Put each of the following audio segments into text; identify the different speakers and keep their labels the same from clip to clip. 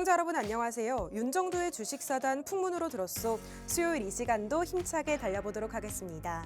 Speaker 1: 시청자 여러분 안녕하세요. 윤정도의 주식사단 풍문으로 들었소. 수요일 이 시간도 힘차게 달려보도록 하겠습니다.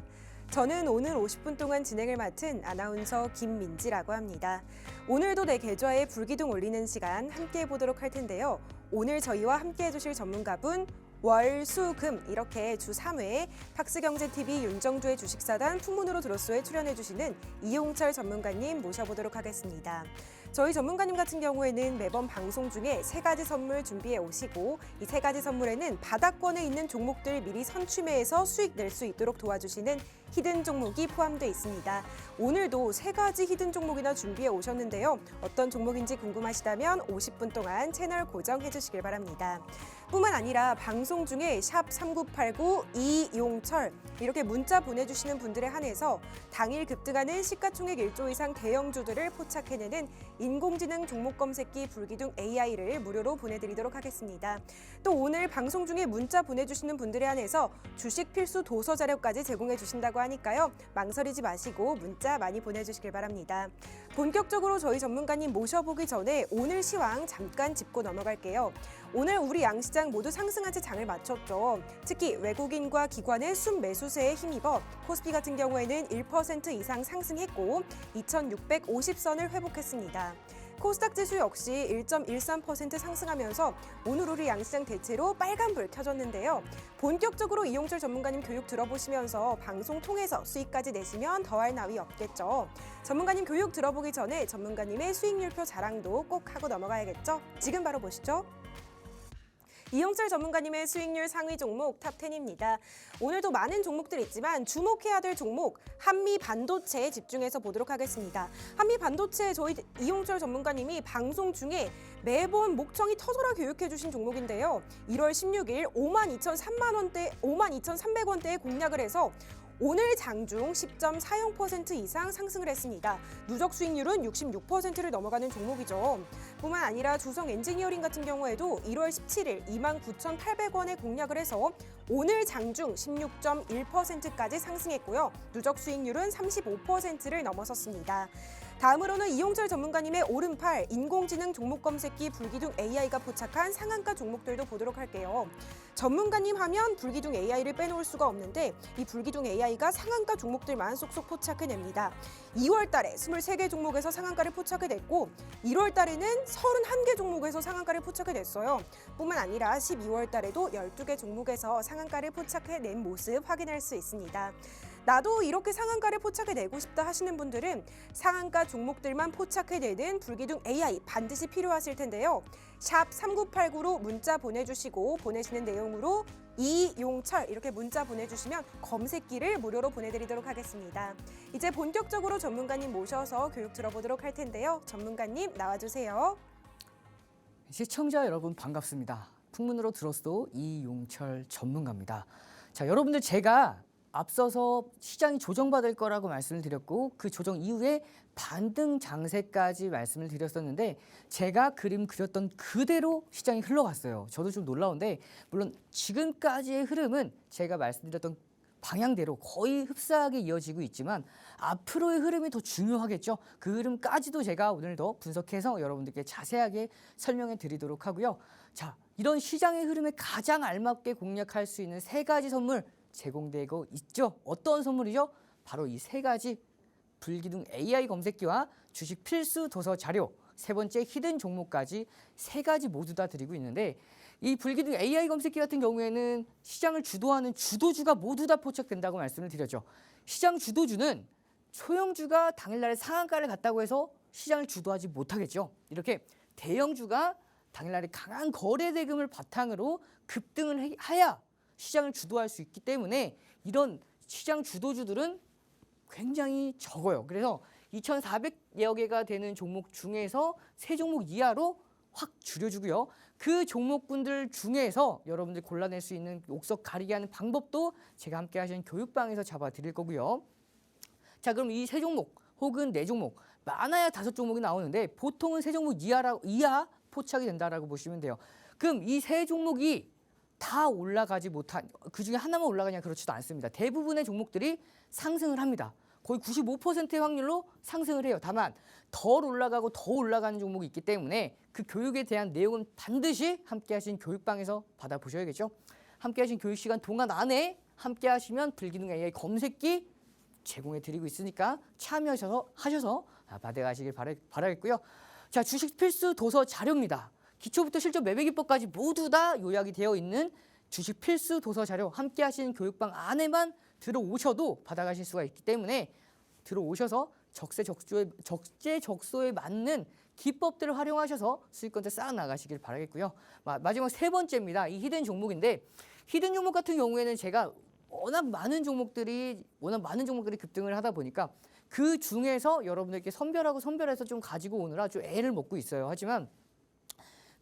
Speaker 1: 저는 오늘 50분 동안 진행을 맡은 아나운서 김민지라고 합니다. 오늘도 내 계좌에 불기둥 올리는 시간 함께 해보도록 할 텐데요. 오늘 저희와 함께 해주실 전문가분 월, 수, 금 이렇게 주 3회 팍스경제TV 윤정도의 주식사단 풍문으로 들었소에 출연해주시는 이용철 전문가님 모셔보도록 하겠습니다. 저희 전문가님 같은 경우에는 매번 방송 중에 3가지 선물 준비해 오시고 이 3가지 선물에는 바닥권에 있는 종목들 미리 선취매해서 수익 낼 수 있도록 도와주시는 히든 종목이 포함되어 있습니다. 오늘도 3가지 히든 종목이나 준비해 오셨는데요. 어떤 종목인지 궁금하시다면 50분 동안 채널 고정해 주시길 바랍니다. 뿐만 아니라 방송 중에 샵 3989 이용철 이렇게 문자 보내주시는 분들에 한해서 당일 급등하는 시가총액 1조 이상 대형주들을 포착해내는 인공지능 종목 검색기 불기둥 AI를 무료로 보내드리도록 하겠습니다. 또 오늘 방송 중에 문자 보내주시는 분들에 한해서 주식 필수 도서 자료까지 제공해 주신다고 하니까요. 망설이지 마시고 문자 많이 보내주시길 바랍니다. 본격적으로 저희 전문가님 모셔보기 전에 오늘 시황 잠깐 짚고 넘어갈게요. 오늘 우리 양시장 모두 상승한 채 장을 마쳤죠. 특히 외국인과 기관의 순매수세에 힘입어 코스피 같은 경우에는 1% 이상 상승했고 2650선을 회복했습니다. 코스닥 지수 역시 1.13% 상승하면서 오늘 우리 양시장 대체로 빨간불 켜졌는데요. 본격적으로 이용철 전문가님 교육 들어보시면서 방송 통해서 수익까지 내시면 더할 나위 없겠죠. 전문가님 교육 들어보기 전에 전문가님의 수익률표 자랑도 꼭 하고 넘어가야겠죠. 지금 바로 보시죠. 이용철 전문가님의 수익률 상위 종목 탑10입니다. 오늘도 많은 종목들이 있지만 주목해야 될 종목 한미 반도체에 집중해서 보도록 하겠습니다. 한미 반도체 저희 이용철 전문가님이 방송 중에 매번 목청이 터져라 교육해 주신 종목인데요. 1월 16일 52,300원대에 공략을 해서 오늘 장중 10.40% 이상 상승을 했습니다. 누적 수익률은 66%를 넘어가는 종목이죠. 뿐만 아니라 주성 엔지니어링 같은 경우에도 1월 17일 29,800원에 공략을 해서 오늘 장중 16.1%까지 상승했고요. 누적 수익률은 35%를 넘어섰습니다. 다음으로는 이용철 전문가님의 오른팔 인공지능 종목 검색기 불기둥 AI가 포착한 상한가 종목들도 보도록 할게요. 전문가님 하면 불기둥 AI를 빼놓을 수가 없는데 이 불기둥 AI가 상한가 종목들만 쏙쏙 포착해냅니다. 2월 달에 23개 종목에서 상한가를 포착해냈고 1월 달에는 31개 종목에서 상한가를 포착해냈어요. 뿐만 아니라 12월 달에도 12개 종목에서 상한가를 포착해낸 모습 확인할 수 있습니다. 나도 이렇게 상한가를 포착해내고 싶다 하시는 분들은 상한가 종목들만 포착해내는 불기둥 AI 반드시 필요하실 텐데요. 샵 3989로 문자 보내주시고 보내시는 내용으로 이용철 이렇게 문자 보내주시면 검색기를 무료로 보내드리도록 하겠습니다. 이제 본격적으로 전문가님 모셔서 교육 들어보도록 할 텐데요. 전문가님 나와주세요.
Speaker 2: 시청자 여러분 반갑습니다. 풍문으로 들었소 이용철 전문가입니다. 자, 여러분들 제가 앞서서 시장이 조정받을 거라고 말씀을 드렸고 그 조정 이후에 반등 장세까지 말씀을 드렸었는데 제가 그림 그렸던 그대로 시장이 흘러갔어요. 저도 좀 놀라운데 물론 지금까지의 흐름은 제가 말씀드렸던 방향대로 거의 흡사하게 이어지고 있지만 앞으로의 흐름이 더 중요하겠죠. 그 흐름까지도 제가 오늘 더 분석해서 여러분들께 자세하게 설명해 드리도록 하고요. 자, 이런 시장의 흐름에 가장 알맞게 공략할 수 있는 3가지 선물 제공되고 있죠. 어떤 선물이죠? 바로 이 3가지 불기둥 AI 검색기와 주식 필수 도서 자료, 3번째 히든 종목까지 3가지 모두 다 드리고 있는데 이 불기둥 AI 검색기 같은 경우에는 시장을 주도하는 주도주가 모두 다 포착된다고 말씀을 드렸죠. 시장 주도주는 소형주가 당일날에 상한가를 갔다고 해서 시장을 주도하지 못하겠죠. 이렇게 대형주가 당일날에 강한 거래 대금을 바탕으로 급등을 해야 시장을 주도할 수 있기 때문에 이런 시장 주도주들은 굉장히 적어요. 그래서 2,400여 개가 되는 종목 중에서 3종목 이하로 확 줄여주고요. 그 종목군들 중에서 여러분들 골라낼 수 있는 옥석 가리게 하는 방법도 제가 함께 하시는 교육방에서 잡아드릴 거고요. 자, 그럼 이 3종목 혹은 4종목 많아야 5종목이 나오는데 보통은 3종목 이하 포착이 된다라고 보시면 돼요. 그럼 이 3종목이 다 올라가지 못한 그 중에 하나만 올라가냐 그렇지도 않습니다. 대부분의 종목들이 상승을 합니다. 거의 95%의 확률로 상승을 해요. 다만 덜 올라가고 더 올라가는 종목이 있기 때문에 그 교육에 대한 내용은 반드시 함께 하신 교육방에서 받아보셔야겠죠. 함께 하신 교육 시간 동안 안에 함께 하시면 불기능 AI 검색기 제공해 드리고 있으니까 참여하셔서 받아가시길 바라겠고요. 자, 주식 필수 도서 자료입니다. 기초부터 실전 매매기법까지 모두 다 요약이 되어 있는 주식 필수 도서 자료 함께 하시는 교육방 안에만 들어오셔도 받아가실 수가 있기 때문에 들어오셔서 적재적소에 맞는 기법들을 활용하셔서 수익권들 쌓아 나가시길 바라겠고요. 마지막 세 번째입니다. 이 히든 종목인데 히든 종목 같은 경우에는 제가 워낙 많은 종목들이 급등을 하다 보니까 그 중에서 여러분들께 선별해서 좀 가지고 오느라 좀 애를 먹고 있어요. 하지만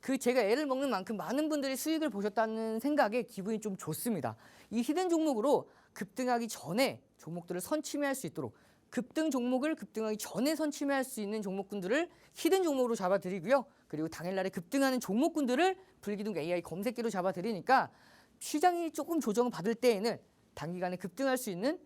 Speaker 2: 그 제가 애를 먹는 만큼 많은 분들이 수익을 보셨다는 생각에 기분이 좀 좋습니다. 이 히든 종목으로 급등하기 전에 종목들을 선침해할 수 있도록 급등 종목을 급등하기 전에 선침해할 수 있는 종목군들을 히든 종목으로 잡아드리고요. 그리고 당일날에 급등하는 종목군들을 불기둥 AI 검색기로 잡아드리니까 시장이 조금 조정을 받을 때에는 단기간에 급등할 수 있는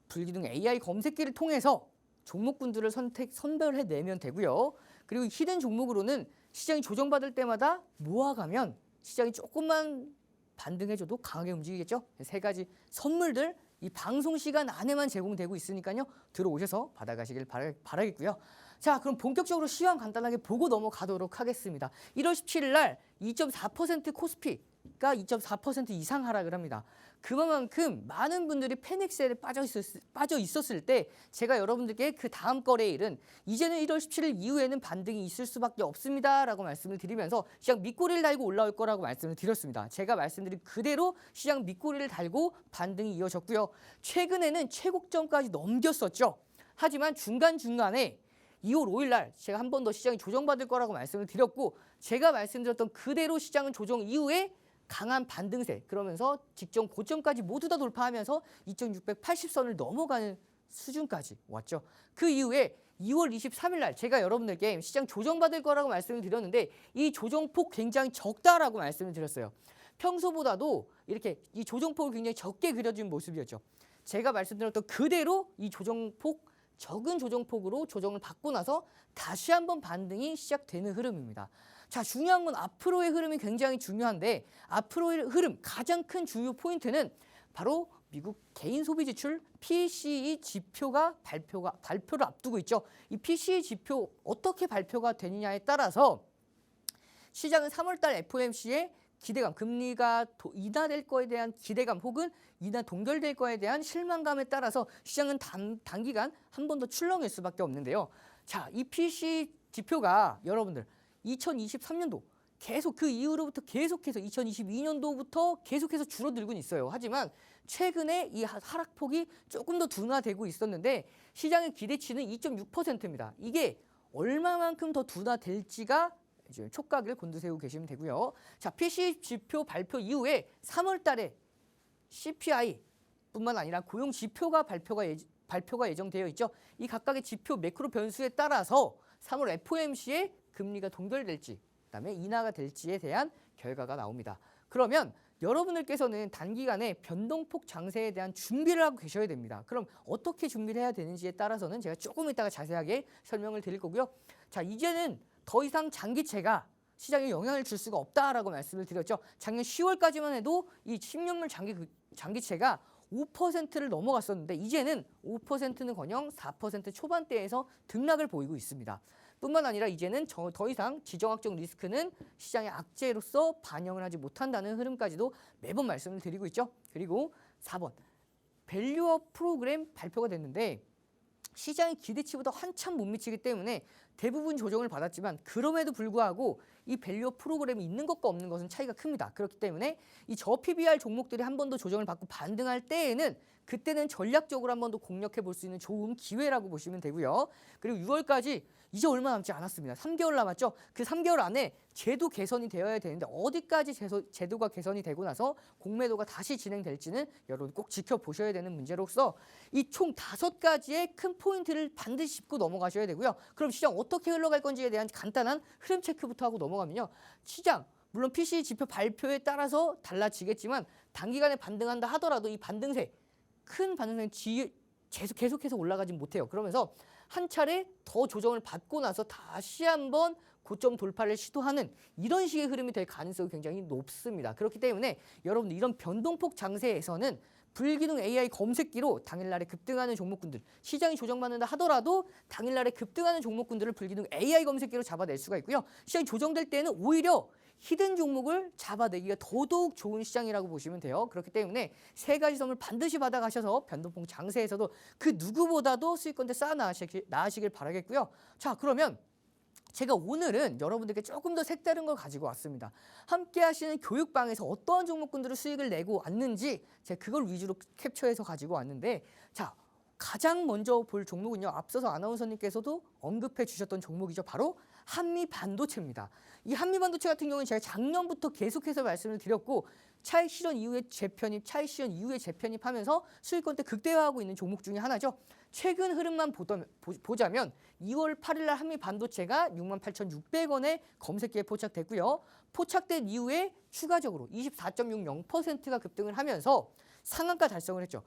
Speaker 2: 불기둥 AI 검색기를 통해서 종목군들을 선별해내면 되고요. 그리고 히든 종목으로는 시장이 조정받을 때마다 모아가면 시장이 조금만 반등해줘도 강하게 움직이겠죠. 세 가지 선물들 이 방송 시간 안에만 제공되고 있으니까요. 들어오셔서 받아가시길 바라겠고요. 자, 그럼 본격적으로 시황 간단하게 보고 넘어가도록 하겠습니다. 1월 17일 날 2.4% 코스피가 2.4% 이상 하락을 합니다. 그만큼 많은 분들이 패닉셀에 빠져 있었을 때 제가 여러분들께 그 다음 거래일은 이제는 1월 17일 이후에는 반등이 있을 수밖에 없습니다라고 말씀을 드리면서 시장 밑꼬리를 달고 올라올 거라고 말씀을 드렸습니다. 제가 말씀드린 그대로 시장 밑꼬리를 달고 반등이 이어졌고요. 최근에는 최고점까지 넘겼었죠. 하지만 중간중간에 2월 5일 날 제가 한 번 더 시장이 조정받을 거라고 말씀을 드렸고 제가 말씀드렸던 그대로 시장은 조정 이후에 강한 반등세 그러면서 직전 고점까지 모두 다 돌파하면서 2680선을 넘어가는 수준까지 왔죠. 그 이후에 2월 23일 날 제가 여러분들께 시장 조정받을 거라고 말씀을 드렸는데 이 조정폭 굉장히 적다라고 말씀을 드렸어요. 평소보다도 이렇게 이 조정폭을 굉장히 적게 그려진 모습이었죠. 제가 말씀드렸던 그대로 이 조정폭 적은 조정폭으로 조정을 받고 나서 다시 한번 반등이 시작되는 흐름입니다. 자, 중요한 건 앞으로의 흐름이 굉장히 중요한데 앞으로의 흐름 가장 큰 주요 포인트는 바로 미국 개인 소비 지출 PCE 지표가 발표를 앞두고 있죠. 이 PCE 지표 어떻게 발표가 되느냐에 따라서 시장은 3월달 FOMC의 기대감, 금리가 인하될 거에 대한 기대감 혹은 인하 동결될 거에 대한 실망감에 따라서 시장은 단기간 한 번 더 출렁일 수밖에 없는데요. 자, 이 PCE 지표가 여러분들 2023년도 계속 그 이후로부터 계속해서 2022년도부터 계속해서 줄어들고 있어요. 하지만 최근에 이 하락폭이 조금 더 둔화되고 있었는데 시장의 기대치는 2.6%입니다. 이게 얼마만큼 더 둔화될지가 이제 촉각을 곤두세우고 계시면 되고요. 자, PCE 지표 발표 이후에 3월 달에 CPI뿐만 아니라 고용 지표가 발표가 예정되어 있죠. 이 각각의 지표 매크로 변수에 따라서 3월 FOMC의 금리가 동결될지 그다음에 인하가 될지에 대한 결과가 나옵니다. 그러면 여러분들께서는 단기간에 변동폭 장세에 대한 준비를 하고 계셔야 됩니다. 그럼 어떻게 준비를 해야 되는지에 따라서는 제가 조금 이따가 자세하게 설명을 드릴 거고요. 자, 이제는 더 이상 장기채가 시장에 영향을 줄 수가 없다라고 말씀을 드렸죠. 작년 10월까지만 해도 이 10년물 장기채가 5%를 넘어갔었는데 이제는 5%는커녕 4% 초반대에서 등락을 보이고 있습니다. 뿐만 아니라 이제는 더 이상 지정학적 리스크는 시장의 악재로서 반영을 하지 못한다는 흐름까지도 매번 말씀을 드리고 있죠. 그리고 4번 밸류업 프로그램 발표가 됐는데 시장의 기대치보다 한참 못 미치기 때문에 대부분 조정을 받았지만 그럼에도 불구하고 이 밸류업 프로그램이 있는 것과 없는 것은 차이가 큽니다. 그렇기 때문에 이 저PBR 종목들이 한 번 더 조정을 받고 반등할 때에는 그때는 전략적으로 한 번 더 공략해 볼 수 있는 좋은 기회라고 보시면 되고요. 그리고 6월까지 이제 얼마 남지 않았습니다. 3개월 남았죠. 그 3개월 안에 제도 개선이 되어야 되는데 어디까지 제도가 개선이 되고 나서 공매도가 다시 진행될지는 여러분 꼭 지켜보셔야 되는 문제로서 이 총 5가지의 큰 포인트를 반드시 짚고 넘어가셔야 되고요. 그럼 시장 어떻게 흘러갈 건지에 대한 간단한 흐름 체크부터 하고 넘어가면요. 시장 물론 PCE 지표 발표에 따라서 달라지겠지만 단기간에 반등한다 하더라도 이 반등세 큰 반등세 계속해서 올라가진 못해요. 그러면서 한 차례 더 조정을 받고 나서 다시 한번 고점 돌파를 시도하는 이런 식의 흐름이 될 가능성이 굉장히 높습니다. 그렇기 때문에 여러분들 이런 변동폭 장세에서는 불기둥 AI 검색기로 당일날에 급등하는 종목군들, 시장이 조정받는다 하더라도 당일날에 급등하는 종목군들을 불기둥 AI 검색기로 잡아낼 수가 있고요. 시장이 조정될 때는 오히려 히든 종목을 잡아내기가 더더욱 좋은 시장이라고 보시면 돼요. 그렇기 때문에 세 가지 점을 반드시 받아가셔서 변동폭 장세에서도 그 누구보다도 수익권대 쌓아 나가시길 바라겠고요. 자, 그러면 제가 오늘은 여러분들께 조금 더 색다른 걸 가지고 왔습니다. 함께 하시는 교육방에서 어떠한 종목군들을 수익을 내고 왔는지 제가 그걸 위주로 캡처해서 가지고 왔는데, 자, 가장 먼저 볼 종목은요. 앞서서 아나운서님께서도 언급해 주셨던 종목이죠. 바로 한미반도체입니다. 이 한미반도체 같은 경우는 제가 작년부터 계속해서 말씀을 드렸고 차익 실현 이후에 재편입하면서 수익권대 극대화하고 있는 종목 중에 하나죠. 최근 흐름만 보자면 2월 8일 날 한미반도체가 68,600원에 검색기에 포착됐고요. 포착된 이후에 추가적으로 24.60%가 급등을 하면서 상한가 달성을 했죠.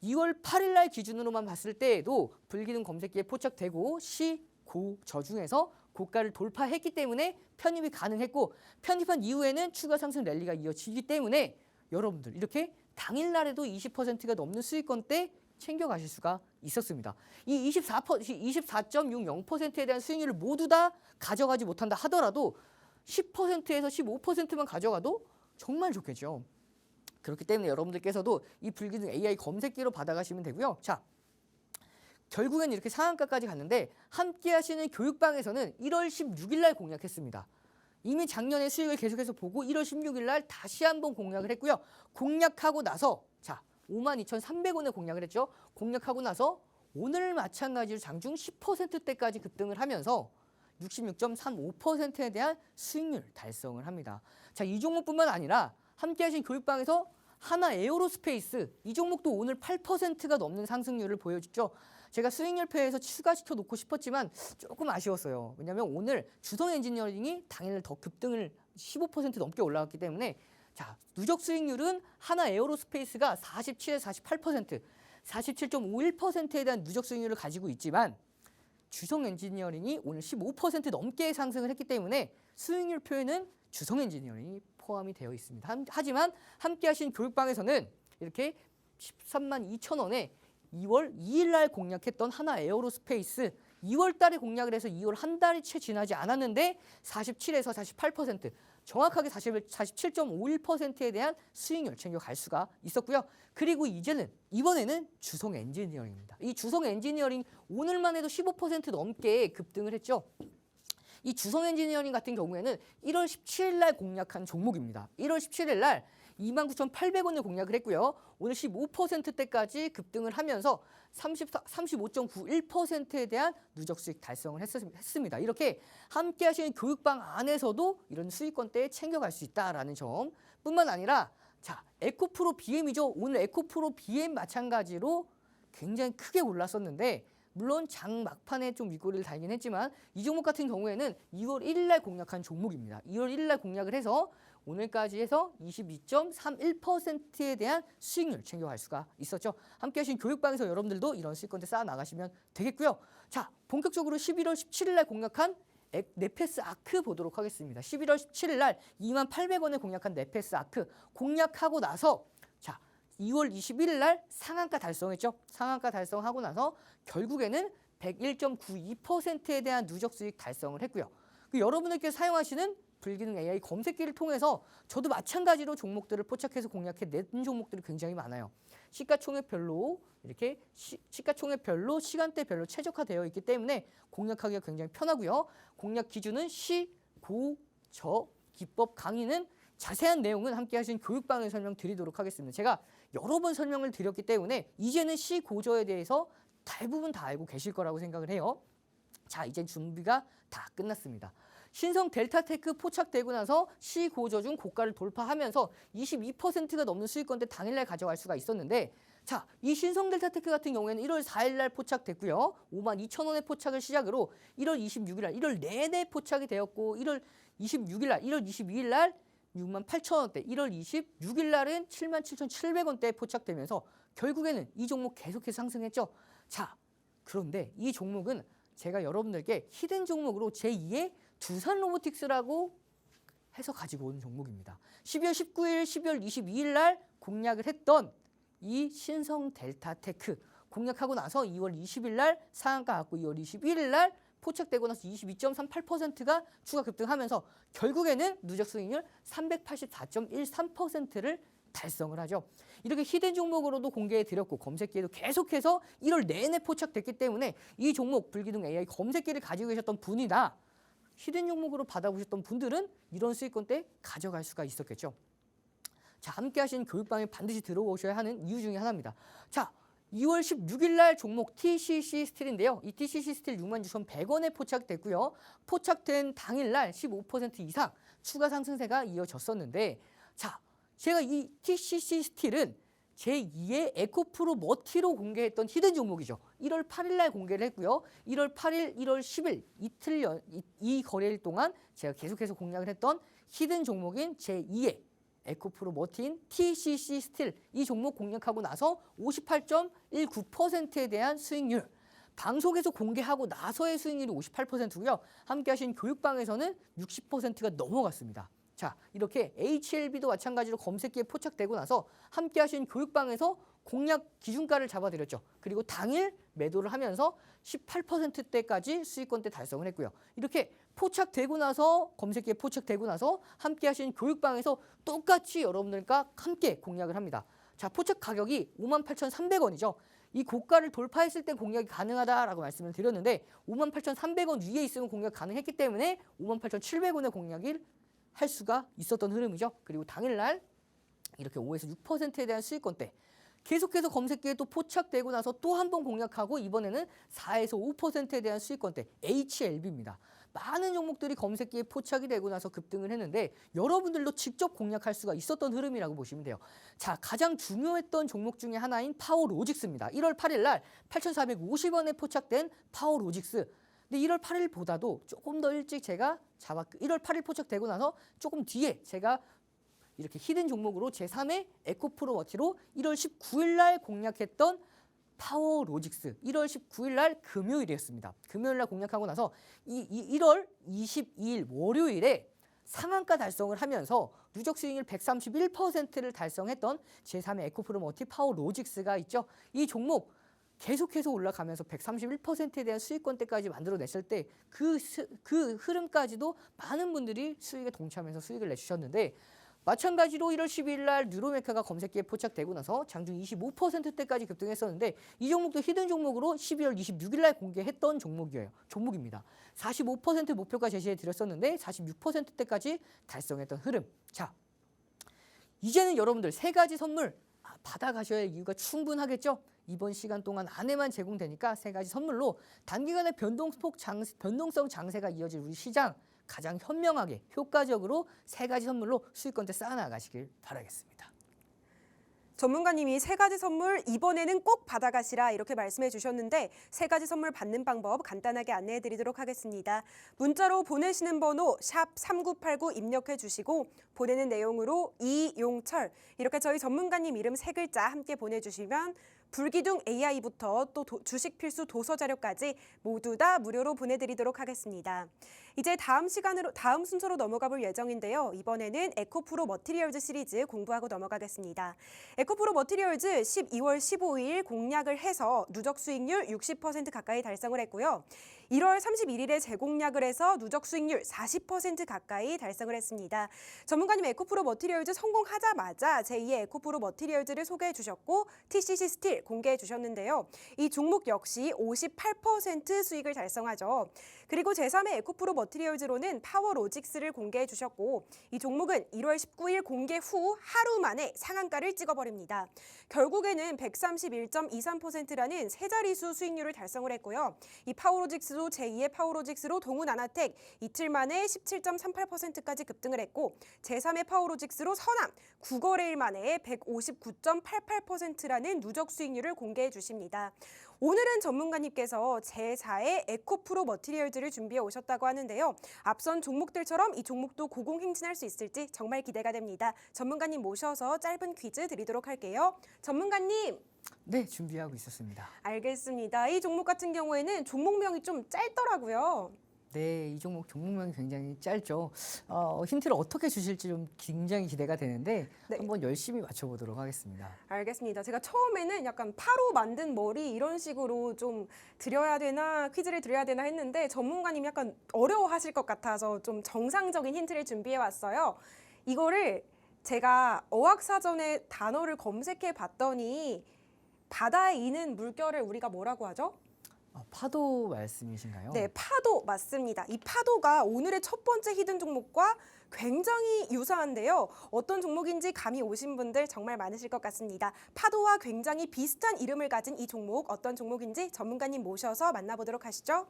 Speaker 2: 2월 8일 날 기준으로만 봤을 때에도 불기둥 검색기에 포착되고 시고저 중에서 고가를 돌파했기 때문에 편입이 가능했고, 편입한 이후에는 추가 상승 랠리가 이어지기 때문에 여러분들 이렇게 당일날에도 20%가 넘는 수익권대 챙겨가실 수가 있었습니다. 이 24.60%에 대한 수익률을 모두 다 가져가지 못한다 하더라도 10%에서 15%만 가져가도 정말 좋겠죠. 그렇기 때문에 여러분들께서도 이 불기둥 AI 검색기로 받아가시면 되고요. 자, 결국엔 이렇게 상한가까지 갔는데 함께 하시는 교육방에서는 1월 16일 날 공략했습니다. 이미 작년에 수익을 계속해서 보고 1월 16일 날 다시 한번 공략을 했고요. 공략하고 나서 자, 52,300원에 공략을 했죠. 공략하고 나서 오늘 마찬가지로 장중 10%대까지 급등을 하면서 66.35%에 대한 수익률 달성을 합니다. 자, 이 종목뿐만 아니라 함께 하신 교육방에서 하나 에어로스페이스, 이 종목도 오늘 8%가 넘는 상승률을 보여줬죠. 제가 수익률표에서 추가시켜 놓고 싶었지만 조금 아쉬웠어요. 왜냐하면 오늘 주성 엔지니어링이 당일 더 급등을 15% 넘게 올라갔기 때문에, 자, 누적 수익률은 하나 에어로스페이스가 47에서 48%, 47.51%에 대한 누적 수익률을 가지고 있지만 주성 엔지니어링이 오늘 15% 넘게 상승을 했기 때문에 수익률표에는 주성 엔지니어링이 포함이 되어 있습니다. 하지만 함께 하신 교육방에서는 이렇게 132,000원에 2월 2일 날 공략했던 하나 에어로스페이스, 2월 달에 공략을 해서 2월 한 달이 채 지나지 않았는데 47에서 48%, 정확하게 47.51%에 대한 수익률 챙겨갈 수가 있었고요. 그리고 이번에는 주성 엔지니어링입니다. 이 주성 엔지니어링 오늘만 해도 15% 넘게 급등을 했죠. 이 주성 엔지니어링 같은 경우에는 1월 17일 날 공략한 종목입니다. 1월 17일 날 29,800원을 공략을 했고요. 오늘 15%대까지 급등을 하면서 35.91%에 대한 누적 수익 달성을 했습니다. 이렇게 함께 하시는 교육방 안에서도 이런 수익권대에 챙겨갈 수 있다라는 점 뿐만 아니라, 자, 에코프로 BM이죠. 오늘 에코프로 BM 마찬가지로 굉장히 크게 올랐었는데 물론 장 막판에 좀 윗꼬리를 달긴 했지만 이 종목 같은 경우에는 2월 1일 날 공략한 종목입니다. 2월 1일 날 공략을 해서 오늘까지 해서 22.31%에 대한 수익률 챙겨갈 수가 있었죠. 함께 하신 교육방에서 여러분들도 이런 수익권대 쌓아 나가시면 되겠고요. 자, 본격적으로 11월 17일 날 공략한 네페스 아크 보도록 하겠습니다. 11월 17일 날 28,000원에 공략한 네페스 아크 공략하고 나서, 자, 2월 21일 날 상한가 달성했죠. 상한가 달성하고 나서 결국에는 101.92%에 대한 누적 수익 달성을 했고요. 여러분들께서 사용하시는 불기둥 AI 검색기를 통해서 저도 마찬가지로 종목들을 포착해서 공략해 낸 종목들이 굉장히 많아요. 시가총액별로 이렇게 시가총액별로 시간대별로 최적화되어 있기 때문에 공략하기가 굉장히 편하고요. 공략 기준은 시, 고, 저, 기법 강의는 자세한 내용은 함께 하신 교육방을 설명드리도록 하겠습니다. 제가 여러 번 설명을 드렸기 때문에 이제는 시, 고저에 대해서 대부분 다 알고 계실 거라고 생각을 해요. 자, 이제 준비가 다 끝났습니다. 신성 델타테크 포착되고 나서 시고저 중 고가를 돌파하면서 22%가 넘는 수익권대 당일날 가져갈 수가 있었는데, 자, 이 신성 델타테크 같은 경우에는 1월 4일 날 포착됐고요. 52,000원의 포착을 시작으로 1월 26일 날 1월 내내 포착이 되었고 1월 26일 날 1월 22일 날 68,000원대, 1월 26일 날은 77,700원대에 포착되면서 결국에는 이 종목 계속해서 상승했죠. 자, 그런데 이 종목은 제가 여러분들께 히든 종목으로 제2의 두산 로보틱스라고 해서 가지고 온 종목입니다. 12월 19일, 12월 22일 날 공략을 했던 이 신성 델타 테크 공략하고 나서 2월 20일 날 상한가 갖고 2월 21일 날 포착되고 나서 22.38%가 추가 급등하면서 결국에는 누적 수익률 384.13%를 달성을 하죠. 이렇게 히든 종목으로도 공개해 드렸고 검색기에도 계속해서 1월 내내 포착됐기 때문에 이 종목 불기둥 AI 검색기를 가지고 계셨던 분이나 히든 종목으로 받아보셨던 분들은 이런 수익권대 가져갈 수가 있었겠죠. 자, 함께 하신 교육방에 반드시 들어오셔야 하는 이유 중에 하나입니다. 자, 2월 16일 날 종목 TCC 스틸인데요. 이 TCC 스틸 66,100원에 포착됐고요. 포착된 당일 날 15% 이상 추가 상승세가 이어졌었는데 자, 제가 이 TCC 스틸은 제2의 에코프로 머티로 공개했던 히든 종목이죠. 1월 8일 날 공개를 했고요. 1월 8일, 1월 10일 이 거래일 동안 제가 계속해서 공략을 했던 히든 종목인 제2의 에코프로 머티인 TCC 스틸 이 종목 공략하고 나서 58.19%에 대한 수익률 방송에서 공개하고 나서의 수익률이 58%고요. 함께 하신 교육방에서는 60%가 넘어갔습니다. 자, 이렇게 HLB도 마찬가지로 검색기에 포착되고 나서 함께 하신 교육방에서 공략 기준가를 잡아드렸죠. 그리고 당일 매도를 하면서 18%대까지 수익권대 달성을 했고요. 이렇게 포착되고 나서 검색기에 포착되고 나서 함께 하신 교육방에서 똑같이 여러분들과 함께 공략을 합니다. 자, 포착 가격이 58,300원이죠. 이 고가를 돌파했을 때 공략이 가능하다라고 말씀을 드렸는데 58,300원 위에 있으면 공략 가능했기 때문에 58,700원의 공략을 할 수가 있었던 흐름이죠. 그리고 당일날 이렇게 5에서 6%에 대한 수익권대 계속해서 검색기에 또 포착되고 나서 또 한 번 공략하고 이번에는 4에서 5%에 대한 수익권대 HLB입니다. 많은 종목들이 검색기에 포착이 되고 나서 급등을 했는데 여러분들도 직접 공략할 수가 있었던 흐름이라고 보시면 돼요. 자, 가장 중요했던 종목 중에 하나인 파워로직스입니다. 1월 8일 날 8,450원에 포착된 파워로직스. 근데 1월 8일보다도 조금 더 일찍 제가 1월 8일 포착되고 나서 조금 뒤에 제가 이렇게 히든 종목으로 제3의 에코프로 머티로 1월 19일 날 공략했던 파워로직스 1월 19일 날 금요일이었습니다. 금요일 날 공략하고 나서 1월 22일 월요일에 상한가 달성을 하면서 누적 수익률 131%를 달성했던 제3의 에코프로 머티 파워로직스가 있죠. 이 종목 계속해서 올라가면서 131%에 대한 수익권대까지 만들어냈을 때 그 흐름까지도 많은 분들이 수익에 동참해서 수익을 내주셨는데 마찬가지로 1월 12일 날 뉴로메카가 검색기에 포착되고 나서 장중 25%대까지 급등했었는데 이 종목도 히든 종목으로 12월 26일 날 공개했던 종목입니다. 45% 목표가 제시해 드렸었는데 46%대까지 달성했던 흐름. 자, 이제는 여러분들 세 가지 선물 받아가셔야 할 이유가 충분하겠죠? 이번 시간 동안 안에만 제공되니까 세 가지 선물로 단기간에 변동성 장세가 이어질 우리 시장 가장 현명하게 효과적으로 세 가지 선물로 수익권대 쌓아나가시길 바라겠습니다.
Speaker 1: 전문가님이 세 가지 선물 이번에는 꼭 받아가시라 이렇게 말씀해 주셨는데 세 가지 선물 받는 방법 간단하게 안내해 드리도록 하겠습니다. 문자로 보내시는 번호 샵 3989 입력해 주시고 보내는 내용으로 이용철 이렇게 저희 전문가님 이름 세 글자 함께 보내주시면 불기둥 AI부터 또 주식 필수 도서 자료까지 모두 다 무료로 보내드리도록 하겠습니다. 이제 다음 순서로 넘어가 볼 예정인데요. 이번에는 에코프로 머티리얼즈 시리즈 공부하고 넘어가겠습니다. 에코프로 머티리얼즈 12월 15일 공략을 해서 누적 수익률 60% 가까이 달성을 했고요. 1월 31일에 재공략을 해서 누적 수익률 40% 가까이 달성을 했습니다. 전문가님 에코프로 머티리얼즈 성공하자마자 제2의 에코프로 머티리얼즈를 소개해 주셨고 TCC 스틸 공개해 주셨는데요. 이 종목 역시 58% 수익을 달성하죠. 그리고 제3의 에코프로 머티리얼즈로는 파워로직스를 공개해 주셨고 이 종목은 1월 19일 공개 후 하루 만에 상한가를 찍어버립니다. 결국에는 131.23%라는 세 자릿수 수익률을 달성을 했고요. 이 파워로직스도 제2의 파워로직스로 동훈아나텍 이틀 만에 17.38%까지 급등을 했고 제3의 파워로직스로 선암 9거래일 만에 159.88%라는 누적 수익률을 공개해 주십니다. 오늘은 전문가님께서 제4의 에코프로 머티리얼즈를 준비해 오셨다고 하는데요. 앞선 종목들처럼 이 종목도 고공행진할 수 있을지 정말 기대가 됩니다. 전문가님 모셔서 짧은 퀴즈 드리도록 할게요. 전문가님!
Speaker 2: 네, 준비하고 있었습니다.
Speaker 1: 알겠습니다. 이 종목 같은 경우에는 종목명이 좀 짧더라고요.
Speaker 2: 네, 이 종목명이 굉장히 짧죠. 힌트를 어떻게 주실지 좀 굉장히 기대가 되는데
Speaker 1: 네.
Speaker 2: 한번 열심히 맞춰보도록 하겠습니다.
Speaker 1: 알겠습니다. 제가 처음에는 약간 파로 만든 머리 이런 식으로 좀 드려야 되나 퀴즈를 드려야 되나 했는데 전문가님이 약간 어려워하실 것 같아서 좀 정상적인 힌트를 준비해 왔어요. 이거를 제가 어학사전에 단어를 검색해 봤더니 바다에 있는 물결을 우리가 뭐라고 하죠?
Speaker 2: 파도 말씀이신가요?
Speaker 1: 네, 파도 맞습니다. 이 파도가 오늘의 첫 번째 히든 종목과 굉장히 유사한데요. 어떤 종목인지 감이 오신 분들 정말 많으실 것 같습니다. 파도와 굉장히 비슷한 이름을 가진 이 종목 어떤 종목인지 전문가님 모셔서 만나보도록 하시죠.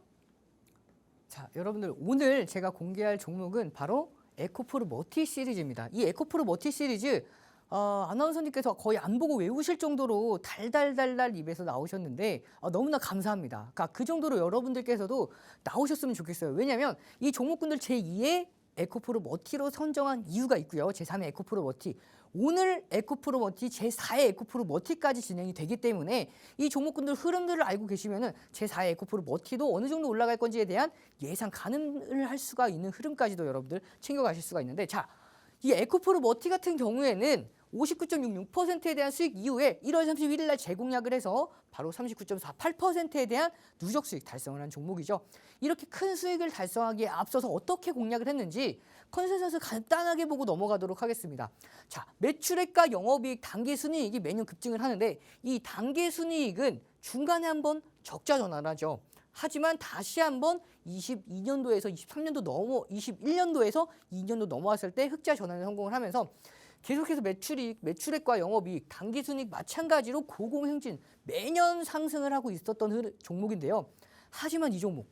Speaker 2: 자, 여러분들 오늘 제가 공개할 종목은 바로 에코프로 머티 시리즈입니다. 이 에코프로 머티 시리즈 아나운서님께서 거의 안 보고 외우실 정도로 달달달달 입에서 나오셨는데 너무나 감사합니다. 그러니까 그 정도로 여러분들께서도 나오셨으면 좋겠어요. 왜냐하면 이 종목군들 제2의 에코프로 머티로 선정한 이유가 있고요. 제3의 에코프로 머티, 오늘 에코프로 머티, 제4의 에코프로 머티까지 진행이 되기 때문에 이 종목군들 흐름들을 알고 계시면은 제4의 에코프로 머티도 어느 정도 올라갈 건지에 대한 예상 가능을 할 수가 있는 흐름까지도 여러분들 챙겨가실 수가 있는데, 자, 이 에코프로 머티 같은 경우에는 59.66%에 대한 수익 이후에 1월 31일 날 재공약을 해서 바로 39.48%에 대한 누적 수익 달성을 한 종목이죠. 이렇게 큰 수익을 달성하기에 앞서서 어떻게 공략을 했는지 컨센서스 간단하게 보고 넘어가도록 하겠습니다. 자, 매출액과 영업이익, 단기순이익이 매년 급증을 하는데 이 단기순이익은 중간에 한번 적자 전환을 하죠. 하지만 다시 한번 22년도에서 21년도에서 2년도 넘어왔을 때 흑자 전환에 성공을 하면서 계속해서 매출액과 영업이익, 당기순이익 마찬가지로 고공행진 매년 상승을 하고 있었던 종목인데요. 하지만 이 종목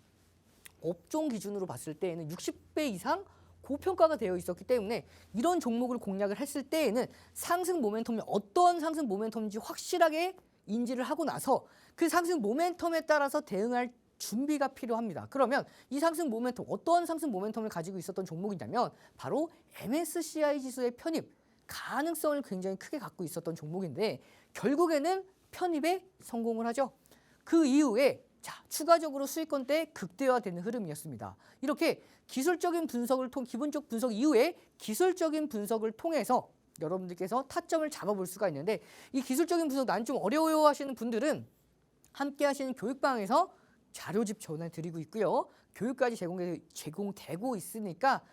Speaker 2: 업종 기준으로 봤을 때에는 60배 이상 고평가가 되어 있었기 때문에 이런 종목을 공략을 했을 때에는 상승 모멘텀이 어떤 상승 모멘텀인지 확실하게 인지를 하고 나서 그 상승 모멘텀에 따라서 대응할 준비가 필요합니다. 그러면 이 상승 모멘텀, 어떠한 상승 모멘텀을 가지고 있었던 종목이냐면 바로 MSCI 지수의 편입 가능성을 굉장히 크게 갖고 있었던 종목인데 결국에는 편입에 성공을 하죠. 그 이후에 추가적으로 수익권대 극대화되는 흐름이었습니다. 이렇게 기술적인 분석을 기본적 분석 이후에 기술적인 분석을 통해서 여러분들께서 타점을 잡아볼 수가 있는데, 이 기술적인 분석 난 좀 어려워요 하시는 분들은 함께 하시는 교육방에서 자료집 전해드리고 있고요. 교육까지 제공되고 있으니까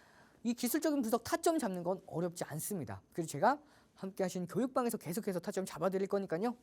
Speaker 2: 이 기술적인 분석 타점 잡는 건 어렵지 않습니다. 그래서 제가 함께 하시는 교육방에서 계속해서 타점 잡아드릴 거니까요.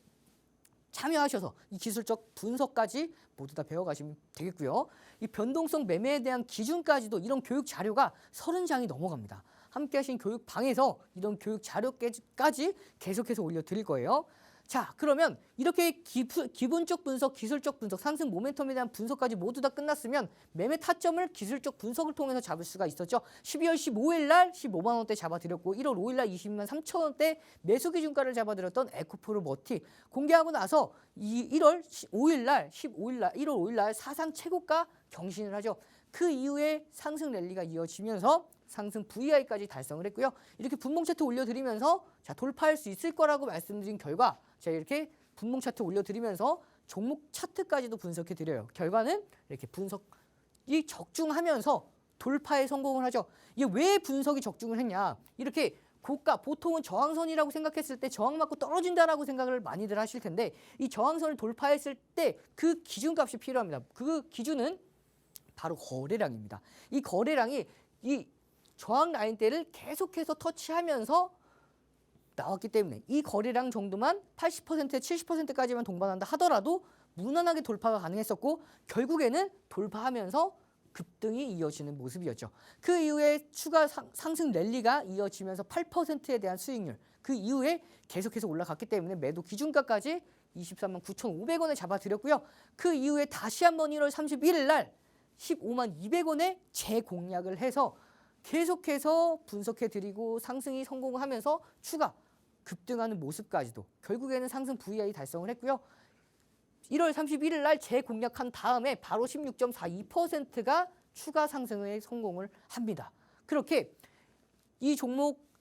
Speaker 2: 참여하셔서 이 기술적 분석까지 모두 다 배워가시면 되겠고요. 이 변동성 매매에 대한 기준까지도 이런 교육 자료가 30장이 넘어갑니다. 함께 하신 교육방에서 이런 교육 자료까지 계속해서 올려드릴 거예요. 자, 그러면 이렇게 기본적 분석, 기술적 분석, 상승 모멘텀에 대한 분석까지 모두 다 끝났으면 매매 타점을 기술적 분석을 통해서 잡을 수가 있었죠. 12월 15일 날 15만 원대 잡아드렸고 1월 5일 날 20만 3천 원대 매수 기준가를 잡아드렸던 에코프로 머티 공개하고 나서 1월 5일 날 사상 최고가 경신을 하죠. 그 이후에 상승 랠리가 이어지면서 상승 VI까지 달성을 했고요. 이렇게 분봉 차트 올려드리면서 돌파할 수 있을 거라고 말씀드린 결과 제가 이렇게 분봉 차트 올려드리면서 종목 차트까지도 분석해 드려요. 결과는 이렇게 분석이 적중하면서 돌파에 성공을 하죠. 이게 왜 분석이 적중을 했냐? 이렇게 고가 보통은 저항선이라고 생각했을 때 저항 맞고 떨어진다라고 생각을 많이들 하실 텐데 이 저항선을 돌파했을 때 그 기준값이 필요합니다. 그 기준은 바로 거래량입니다. 이 거래량이 이 저항 라인대를 계속해서 터치하면서 나왔기 때문에 이 거래량 정도만 80%, 70%까지만 동반한다 하더라도 무난하게 돌파가 가능했었고 결국에는 돌파하면서 급등이 이어지는 모습이었죠. 그 이후에 추가 상승 랠리가 이어지면서 8%에 대한 수익률, 그 이후에 계속해서 올라갔기 때문에 매도 기준가까지 23만 9,500원에 잡아드렸고요. 그 이후에 다시 한번 1월 31일 날 15만 200원에 재공략을 해서 계속해서 분석해드리고 상승이 성공하면서 추가 급등하는 모습까지도 결국에는 상승 VI 달성을 했고요. 1월 31일 날 재공략한 다음에 바로 16.42%가 추가 상승에 성공을 합니다. 그렇게 이 종목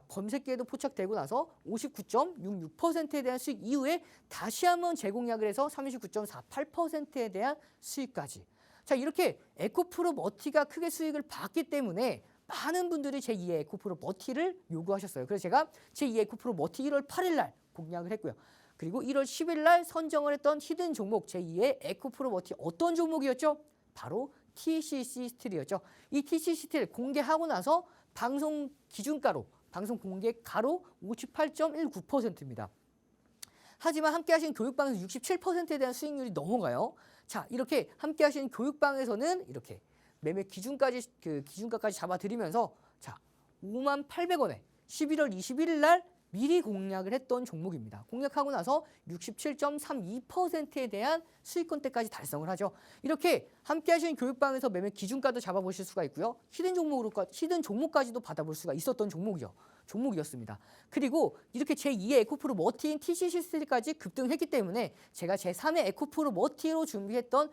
Speaker 2: 검색기에도 포착되고 나서 59.66%에 대한 수익 이후에 다시 한번 재공략을 해서 39.48%에 대한 수익까지. 자, 이렇게 에코프로 머티가 크게 수익을 봤기 때문에 많은 분들이 제2의 에코프로 머티를 요구하셨어요. 그래서 제가 제2의 에코프로 머티 1월 8일 날 공략을 했고요. 그리고 1월 10일 날 선정을 했던 히든 종목 제2의 에코프로 머티 어떤 종목이었죠? 바로 TCC 스틸이었죠. 이 TCC 스틸 공개하고 나서 방송 기준가로 방송 공개가로 58.19%입니다. 하지만 함께 하신 교육방에서 67%에 대한 수익률이 넘어가요. 자, 이렇게 함께 하신 교육방에서는 이렇게 매매 기준가까지 잡아드리면서 자, 58,000원에 11월 21일 날 미리 공략을 했던 종목입니다. 공략하고 나서 67.32%에 대한 수익권대까지 달성을 하죠. 이렇게 함께 하신 교육방에서 매매 기준가도 잡아보실 수가 있고요. 히든 종목까지도 받아볼 수가 있었던 종목이었습니다. 그리고 이렇게 제2의 에코프로 머티인 TCC3까지 급등했기 때문에 제가 제3의 에코프로 머티로 준비했던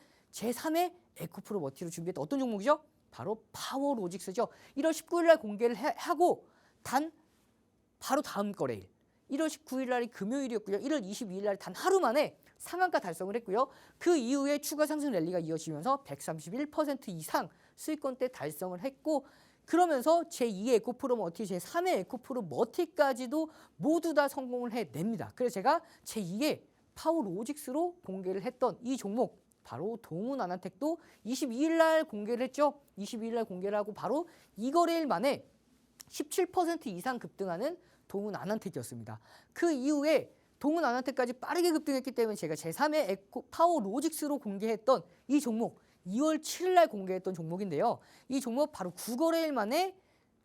Speaker 2: 어떤 종목이죠? 바로 파워로직스죠. 1월 19일 날 공개를 하고 바로 다음 거래일 1월 19일 날이 금요일이었고요. 1월 22일 날 단 하루 만에 상한가 달성을 했고요. 그 이후에 추가 상승 랠리가 이어지면서 131% 이상 수익권대 달성을 했고 그러면서 제2의 에코프로 머티, 제3의 에코프로 머티까지도 모두 다 성공을 해냅니다. 그래서 제가 제2의 파워로직스로 공개를 했던 이 종목 바로 동훈아나텍도 22일 날 공개를 했죠. 22일 날 공개를 하고 바로 이 거래일 만에 17% 이상 급등하는 동훈아나텍이었습니다. 그 이후에 동훈아나텍까지 빠르게 급등했기 때문에 제가 제3의 파워로직스로 공개했던 이 종목 2월 7일 날 공개했던 종목인데요. 이 종목 바로 9거래일 만에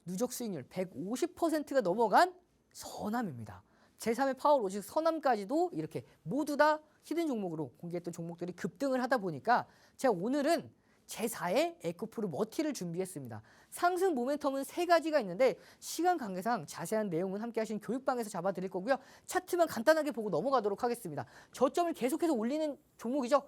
Speaker 2: 누적 수익률 150%가 넘어간 서남입니다. 제3의 파워로직스 서남까지도 이렇게 모두 다 히든 종목으로 공개했던 종목들이 급등을 하다 보니까 제가 오늘은 제4의 에코프로 머티를 준비했습니다. 상승 모멘텀은 3가지가 있는데 시간 관계상 자세한 내용은 함께 하신 교육방에서 잡아드릴 거고요. 차트만 간단하게 보고 넘어가도록 하겠습니다. 저점을 계속해서 올리는 종목이죠.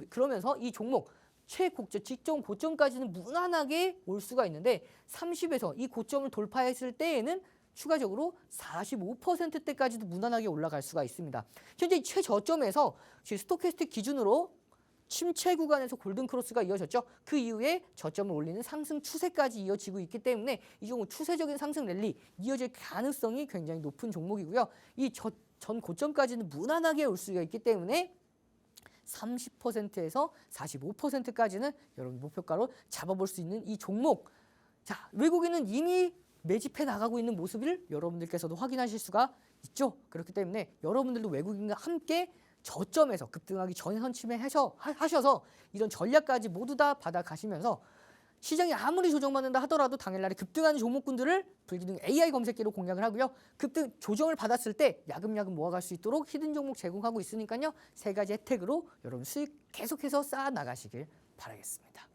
Speaker 2: 그러면서 이 종목 직전 고점까지는 무난하게 올 수가 있는데 30에서 이 고점을 돌파했을 때에는 추가적으로 45%대까지도 무난하게 올라갈 수가 있습니다. 현재 최저점에서 스토캐스틱 기준으로 침체 구간에서 골든크로스가 이어졌죠. 그 이후에 저점을 올리는 상승 추세까지 이어지고 있기 때문에 이 종목 추세적인 상승 랠리 이어질 가능성이 굉장히 높은 종목이고요. 이 전 고점까지는 무난하게 올 수가 있기 때문에 30%에서 45%까지는 여러분 목표가로 잡아볼 수 있는 이 종목. 자, 외국인은 이미 매집해 나가고 있는 모습을 여러분들께서도 확인하실 수가 있죠. 그렇기 때문에 여러분들도 외국인과 함께 저점에서 급등하기 전에 선침하셔서 이런 전략까지 모두 다 받아가시면서 시장이 아무리 조정받는다 하더라도 당일날에 급등하는 종목군들을 불기둥 AI 검색기로 공략을 하고요. 급등 조정을 받았을 때 야금야금 모아갈 수 있도록 히든 종목 제공하고 있으니까요. 3가지 혜택으로 여러분 수익 계속해서 쌓아 나가시길 바라겠습니다.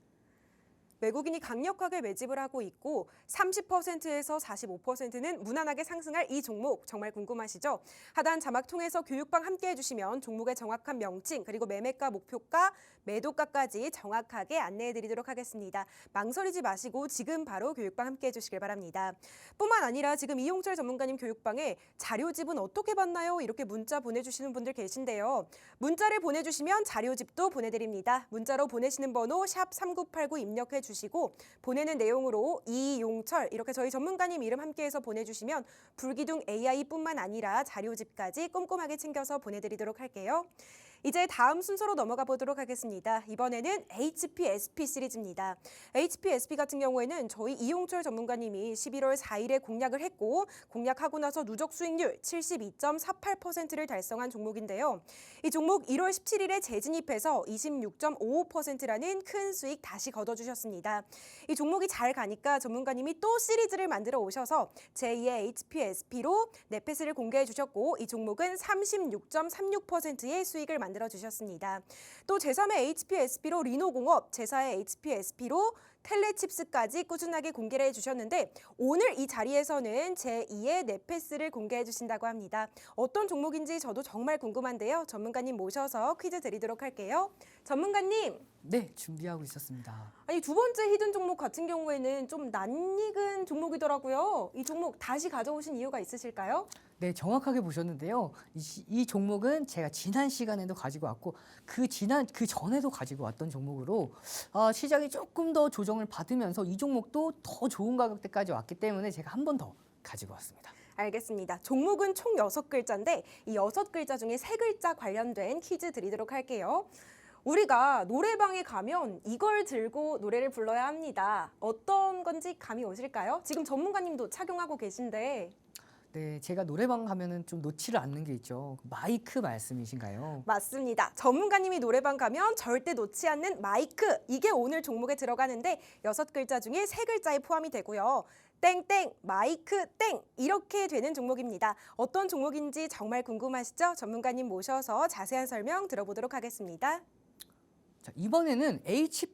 Speaker 1: 외국인이 강력하게 매집을 하고 있고 30%에서 45%는 무난하게 상승할 이 종목 정말 궁금하시죠? 하단 자막 통해서 교육방 함께 해주시면 종목의 정확한 명칭 그리고 매매가, 목표가, 매도가까지 정확하게 안내해드리도록 하겠습니다. 망설이지 마시고 지금 바로 교육방 함께 해주시길 바랍니다. 뿐만 아니라 지금 이용철 전문가님 교육방에 자료집은 어떻게 받나요? 이렇게 문자 보내주시는 분들 계신데요. 문자를 보내주시면 자료집도 보내드립니다. 문자로 보내시는 번호 샵 3989 입력해 주시고 보내는 내용으로 이용철 이렇게 저희 전문가님 이름 함께해서 보내주시면 불기둥 AI뿐만 아니라 자료집까지 꼼꼼하게 챙겨서 보내드리도록 할게요. 이제 다음 순서로 넘어가 보도록 하겠습니다. 이번에는 HPSP 시리즈입니다. HPSP 같은 경우에는 저희 이용철 전문가님이 11월 4일에 공략을 했고 공략하고 나서 누적 수익률 72.48%를 달성한 종목인데요. 이 종목 1월 17일에 재진입해서 26.55%라는 큰 수익 다시 거둬주셨습니다. 이 종목이 잘 가니까 전문가님이 또 시리즈를 만들어 오셔서 제2의 HPSP로 넷패스를 공개해 주셨고 이 종목은 36.36%의 수익을 만들었습니다. 만들어 주셨습니다. 또 제3의 HPSP로 리노공업, 제4의 HPSP로 텔레칩스까지 꾸준하게 공개를 해주셨는데 오늘 이 자리에서는 제2의 네페스를 공개해 주신다고 합니다. 어떤 종목인지 저도 정말 궁금한데요. 전문가님 모셔서 퀴즈 드리도록 할게요. 전문가님.
Speaker 2: 네, 준비하고 있었습니다.
Speaker 1: 아니 두 번째 히든 종목 같은 경우에는 좀 낯익은 종목이더라고요. 이 종목 다시 가져오신 이유가 있으실까요?
Speaker 2: 네, 정확하게 보셨는데요. 이 종목은 제가 지난 시간에도 가지고 왔고 그 전에도 가지고 왔던 종목으로 시장이 조금 더 조정을 받으면서 이 종목도 더 좋은 가격대까지 왔기 때문에 제가 한 번 더 가지고 왔습니다.
Speaker 1: 알겠습니다. 종목은 총 6글자인데 이 6글자 중에 3글자 관련된 퀴즈 드리도록 할게요. 우리가 노래방에 가면 이걸 들고 노래를 불러야 합니다. 어떤 건지 감이 오실까요? 지금 전문가님도 착용하고 계신데.
Speaker 2: 네, 제가 노래방 가면은 좀 놓지를 않는 게 있죠. 마이크 말씀이신가요?
Speaker 1: 맞습니다. 전문가님이 노래방 가면 절대 놓지 않는 마이크. 이게 오늘 종목에 들어가는데 6글자 중에 3글자에 포함이 되고요. 땡땡, 마이크, 땡 이렇게 되는 종목입니다. 어떤 종목인지 정말 궁금하시죠? 전문가님 모셔서 자세한 설명 들어보도록 하겠습니다.
Speaker 2: 자, 이번에는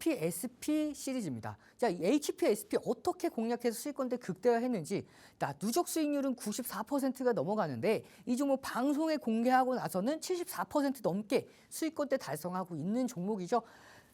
Speaker 2: HPSP 시리즈입니다. 자, 이 HPSP 어떻게 공략해서 수익권대 극대화했는지 누적 수익률은 94%가 넘어가는데 이 종목 방송에 공개하고 나서는 74% 넘게 수익권대 달성하고 있는 종목이죠.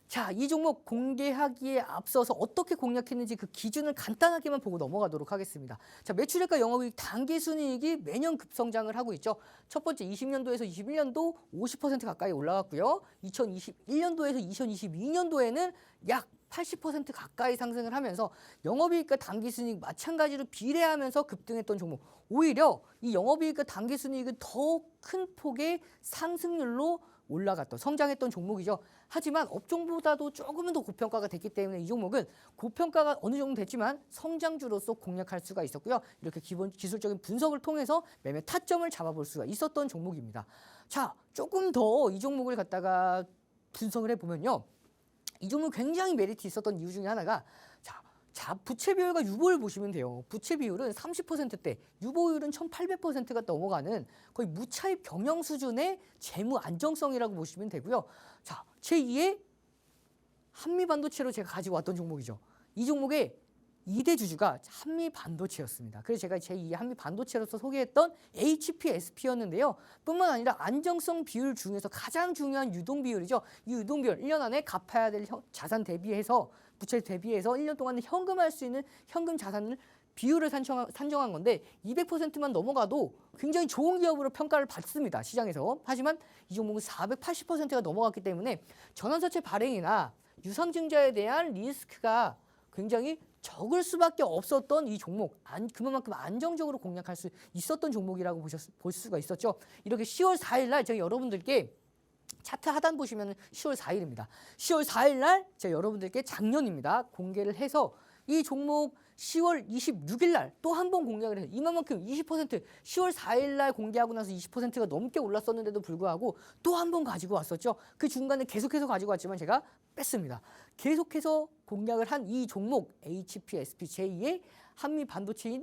Speaker 2: 자, 이 종목 공개하기에 앞서서 어떻게 공략했는지 그 기준을 간단하게만 보고 넘어가도록 하겠습니다. 자, 매출액과 영업이익, 단기순이익이 매년 급성장을 하고 있죠. 첫 번째 20년도에서 21년도 50% 가까이 올라갔고요. 2021년도에서 2022년도에는 약 80% 가까이 상승을 하면서 영업이익과 단기순이익 마찬가지로 비례하면서 급등했던 종목. 오히려 이 영업이익과 단기순이익은 더 큰 폭의 상승률로 올라갔던 성장했던 종목이죠. 하지만 업종보다도 조금은 더 고평가가 됐기 때문에 이 종목은 고평가가 어느 정도 됐지만 성장주로서 공략할 수가 있었고요. 이렇게 기본 기술적인 분석을 통해서 매매 타점을 잡아볼 수가 있었던 종목입니다. 자, 조금 더 이 종목을 갖다가 분석을 해보면요. 이 종목 굉장히 메리트 있었던 이유 중에 하나가 부채 비율과 유보를 보시면 돼요. 부채 비율은 30%대, 유보율은 1800%가 넘어가는 거의 무차입 경영 수준의 재무 안정성이라고 보시면 되고요. 자, 제2의 한미반도체로 제가 가지고 왔던 종목이죠. 이 종목의 2대 주주가 한미반도체였습니다. 그래서 제가 제2의 한미반도체로서 소개했던 HPSP였는데요. 뿐만 아니라 안정성 비율 중에서 가장 중요한 유동 비율이죠. 이 유동 비율, 1년 안에 갚아야 될 자산 대비해서 부채 대비해서 1년 동안에 현금할 수 있는 현금 자산을 비율을 산정한 건데 200%만 넘어가도 굉장히 좋은 기업으로 평가를 받습니다. 시장에서. 하지만 이 종목은 480%가 넘어갔기 때문에 전환사채 발행이나 유상증자에 대한 리스크가 굉장히 적을 수밖에 없었던 이 종목, 그만큼 안정적으로 공략할 수 있었던 종목이라고 볼 수가 있었죠. 이렇게 10월 4일 날 제가 여러분들께 차트 하단 보시면 10월 4일입니다. 10월 4일 날 제가 여러분들께 작년입니다. 공개를 해서 이 종목 10월 26일 날 또 한 번 공략을 해서 이만큼 20% 10월 4일 날 공개하고 나서 20%가 넘게 올랐었는데도 불구하고 또 한 번 가지고 왔었죠. 그 중간에 계속해서 가지고 왔지만 제가 뺐습니다. 계속해서 공략을 한 이 종목 HPSP 제2의 한미 반도체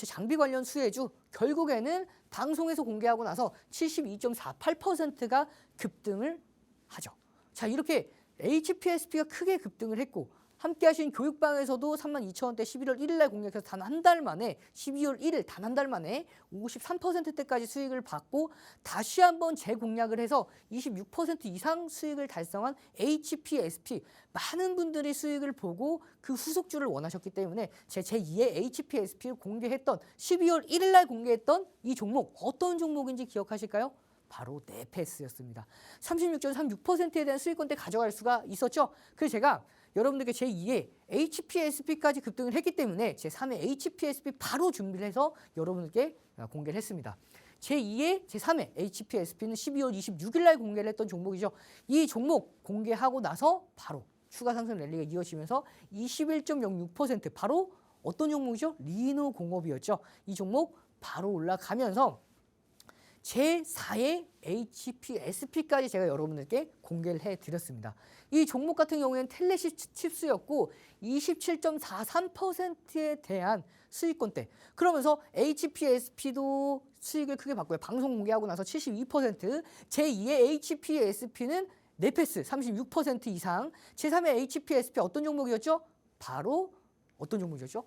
Speaker 2: 장비 관련 수혜주 결국에는 방송에서 공개하고 나서 72.48%가 급등을 하죠. 자, 이렇게 HPSP가 크게 급등을 했고 함께 하신 교육방에서도 32,000원대 11월 1일 날 공략해서 단 한 달 만에 12월 1일 단 한 달 만에 53%대까지 수익을 받고 다시 한번 재공략을 해서 26% 이상 수익을 달성한 HPSP 많은 분들이 수익을 보고 그 후속주를 원하셨기 때문에 제2의 HPSP를 공개했던 12월 1일 날 공개했던 이 종목 어떤 종목인지 기억하실까요? 바로 네페스였습니다. 36.36%에 대한 수익권대 가져갈 수가 있었죠. 그래서 제가 여러분들께 제2의 HPSP까지 급등을 했기 때문에 제3의 HPSP 바로 준비를 해서 여러분들께 공개를 했습니다. 제2의 제3의 HPSP는 12월 26일 날 공개를 했던 종목이죠. 이 종목 공개하고 나서 바로 추가 상승 랠리가 이어지면서 21.06% 바로 어떤 종목이죠? 리노공업이었죠. 이 종목 바로 올라가면서 제4의 HPSP까지 제가 여러분들께 공개를 해드렸습니다. 이 종목 같은 경우에는 텔레칩스였고 27.43%에 대한 수익권대. 그러면서 HPSP도 수익을 크게 봤고요. 방송 공개하고 나서 72%, 제2의 HPSP는 네페스 36% 이상, 제3의 HPSP 어떤 종목이었죠? 바로 어떤 종목이었죠?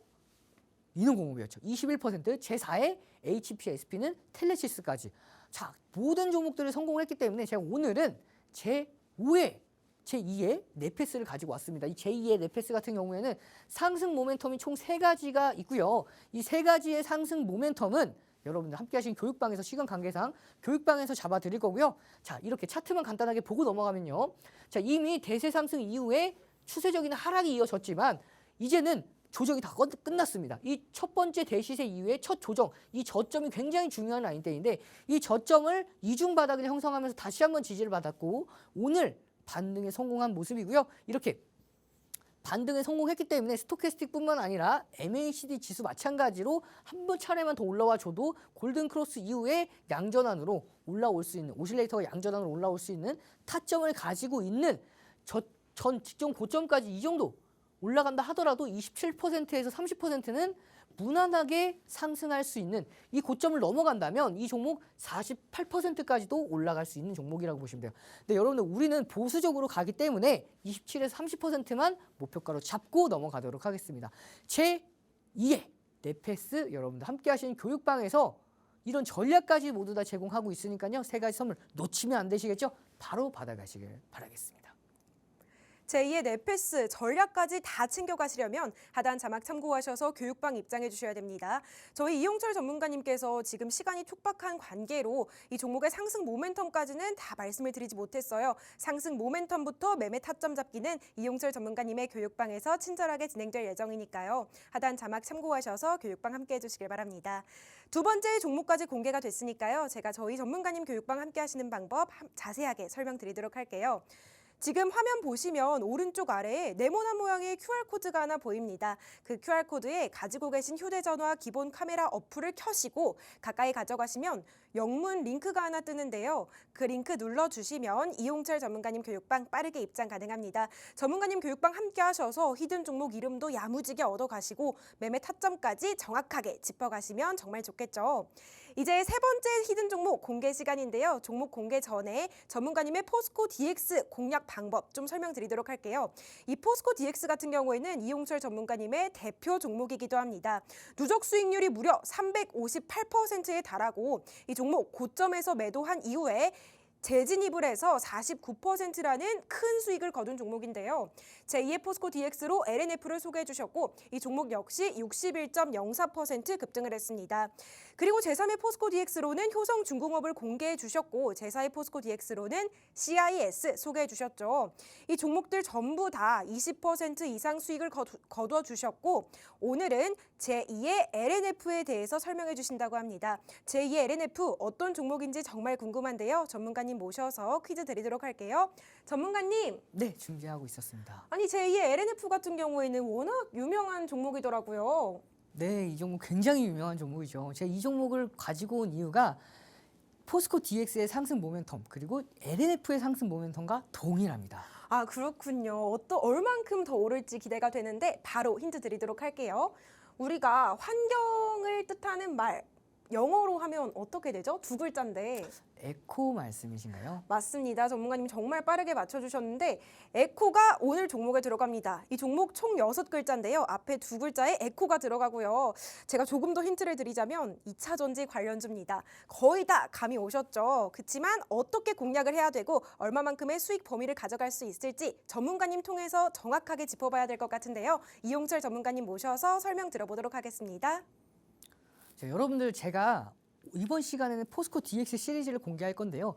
Speaker 2: 인후공업이었죠. 21%, 제4의 HPSP는 텔레시스까지. 자, 모든 종목들이 성공을 했기 때문에 제가 오늘은 제2의 네페스를 가지고 왔습니다. 이 제2의 네페스 같은 경우에는 상승 모멘텀이 총 3가지가 있고요. 이 3가지의 상승 모멘텀은 여러분들 함께 하신 교육방에서 시간 관계상 교육방에서 잡아 드릴 거고요. 자, 이렇게 차트만 간단하게 보고 넘어가면요. 자, 이미 대세 상승 이후에 추세적인 하락이 이어졌지만 이제는 조정이 다 끝났습니다. 이 첫 번째 대시세 이후에 첫 조정, 이 저점이 굉장히 중요한 라인대인데 이 저점을 이중 바닥을 형성하면서 다시 한번 지지를 받았고 오늘 반등에 성공한 모습이고요. 이렇게 반등에 성공했기 때문에 스토캐스틱뿐만 아니라 MACD 지수 마찬가지로 한 번 차례만 더 올라와 줘도 골든 크로스 이후에 양전환으로 올라올 수 있는 오실레이터가 양전환으로 올라올 수 있는 타점을 가지고 있는 전 직전 고점까지 이 정도 올라간다 하더라도 27%에서 30%는 무난하게 상승할 수 있는 이 고점을 넘어간다면 이 종목 48%까지도 올라갈 수 있는 종목이라고 보시면 돼요. 근데 여러분들 우리는 보수적으로 가기 때문에 27에서 30%만 목표가로 잡고 넘어가도록 하겠습니다. 제2의 네페스 여러분들 함께 하시는 교육방에서 이런 전략까지 모두 다 제공하고 있으니까요. 3가지 선물 놓치면 안 되시겠죠? 바로 받아가시길 바라겠습니다.
Speaker 1: 제2의 네페스 전략까지 다 챙겨가시려면 하단 자막 참고하셔서 교육방 입장해 주셔야 됩니다. 저희 이용철 전문가님께서 지금 시간이 촉박한 관계로 이 종목의 상승 모멘텀까지는 다 말씀을 드리지 못했어요. 상승 모멘텀부터 매매 타점 잡기는 이용철 전문가님의 교육방에서 친절하게 진행될 예정이니까요. 하단 자막 참고하셔서 교육방 함께 해주시길 바랍니다. 두 번째 종목까지 공개가 됐으니까요. 제가 저희 전문가님 교육방 함께 하시는 방법 자세하게 설명드리도록 할게요. 지금 화면 보시면 오른쪽 아래에 네모난 모양의 QR코드가 하나 보입니다. 그 QR코드에 가지고 계신 휴대전화 기본 카메라 어플을 켜시고 가까이 가져가시면 영문 링크가 하나 뜨는데요. 그 링크 눌러주시면 이용철 전문가님 교육방 빠르게 입장 가능합니다. 전문가님 교육방 함께 하셔서 히든 종목 이름도 야무지게 얻어가시고 매매 타점까지 정확하게 짚어가시면 정말 좋겠죠. 이제 세 번째 히든 종목 공개 시간인데요. 종목 공개 전에 전문가님의 포스코 DX 공략 방법 좀 설명드리도록 할게요. 이 포스코 DX 같은 경우에는 이용철 전문가님의 대표 종목이기도 합니다. 누적 수익률이 무려 358%에 달하고 이 종목 고점에서 매도한 이후에 재진입을 해서 49%라는 큰 수익을 거둔 종목인데요. 제2의 포스코 DX로 LNF를 소개해 주셨고 이 종목 역시 61.04% 급등을 했습니다. 그리고 제3의 포스코 DX로는 효성중공업을 공개해 주셨고 제4의 포스코 DX로는 CIS 소개해 주셨죠. 이 종목들 전부 다 20% 이상 수익을 거두어 주셨고 오늘은 제2의 LNF에 대해서 설명해 주신다고 합니다. 제2의 LNF 어떤 종목인지 정말 궁금한데요. 전문가님 모셔서 퀴즈 드리도록 할게요. 전문가님.
Speaker 2: 네, 준비하고 있었습니다.
Speaker 1: 아니 제2의 LNF 같은 경우에는 워낙 유명한 종목이더라고요.
Speaker 2: 네, 이 종목 굉장히 유명한 종목이죠. 제가 이 종목을 가지고 온 이유가 포스코 DX의 상승 모멘텀 그리고 LNF의 상승 모멘텀과 동일합니다.
Speaker 1: 아 그렇군요. 얼만큼 더 오를지 기대가 되는데 바로 힌트 드리도록 할게요. 우리가 환경을 뜻하는 말 영어로 하면 어떻게 되죠? 두 글자인데.
Speaker 2: 에코 말씀이신가요?
Speaker 1: 맞습니다. 전문가님 정말 빠르게 맞춰주셨는데 에코가 오늘 종목에 들어갑니다. 이 종목 총 6글자인데요. 앞에 두 글자에 에코가 들어가고요. 제가 조금 더 힌트를 드리자면 2차 전지 관련주입니다. 거의 다 감이 오셨죠. 그렇지만 어떻게 공략을 해야 되고 얼마만큼의 수익 범위를 가져갈 수 있을지 전문가님 통해서 정확하게 짚어봐야 될 것 같은데요. 이용철 전문가님 모셔서 설명 들어보도록 하겠습니다.
Speaker 2: 자, 여러분들 제가 이번 시간에는 포스코 DX 시리즈를 공개할 건데요.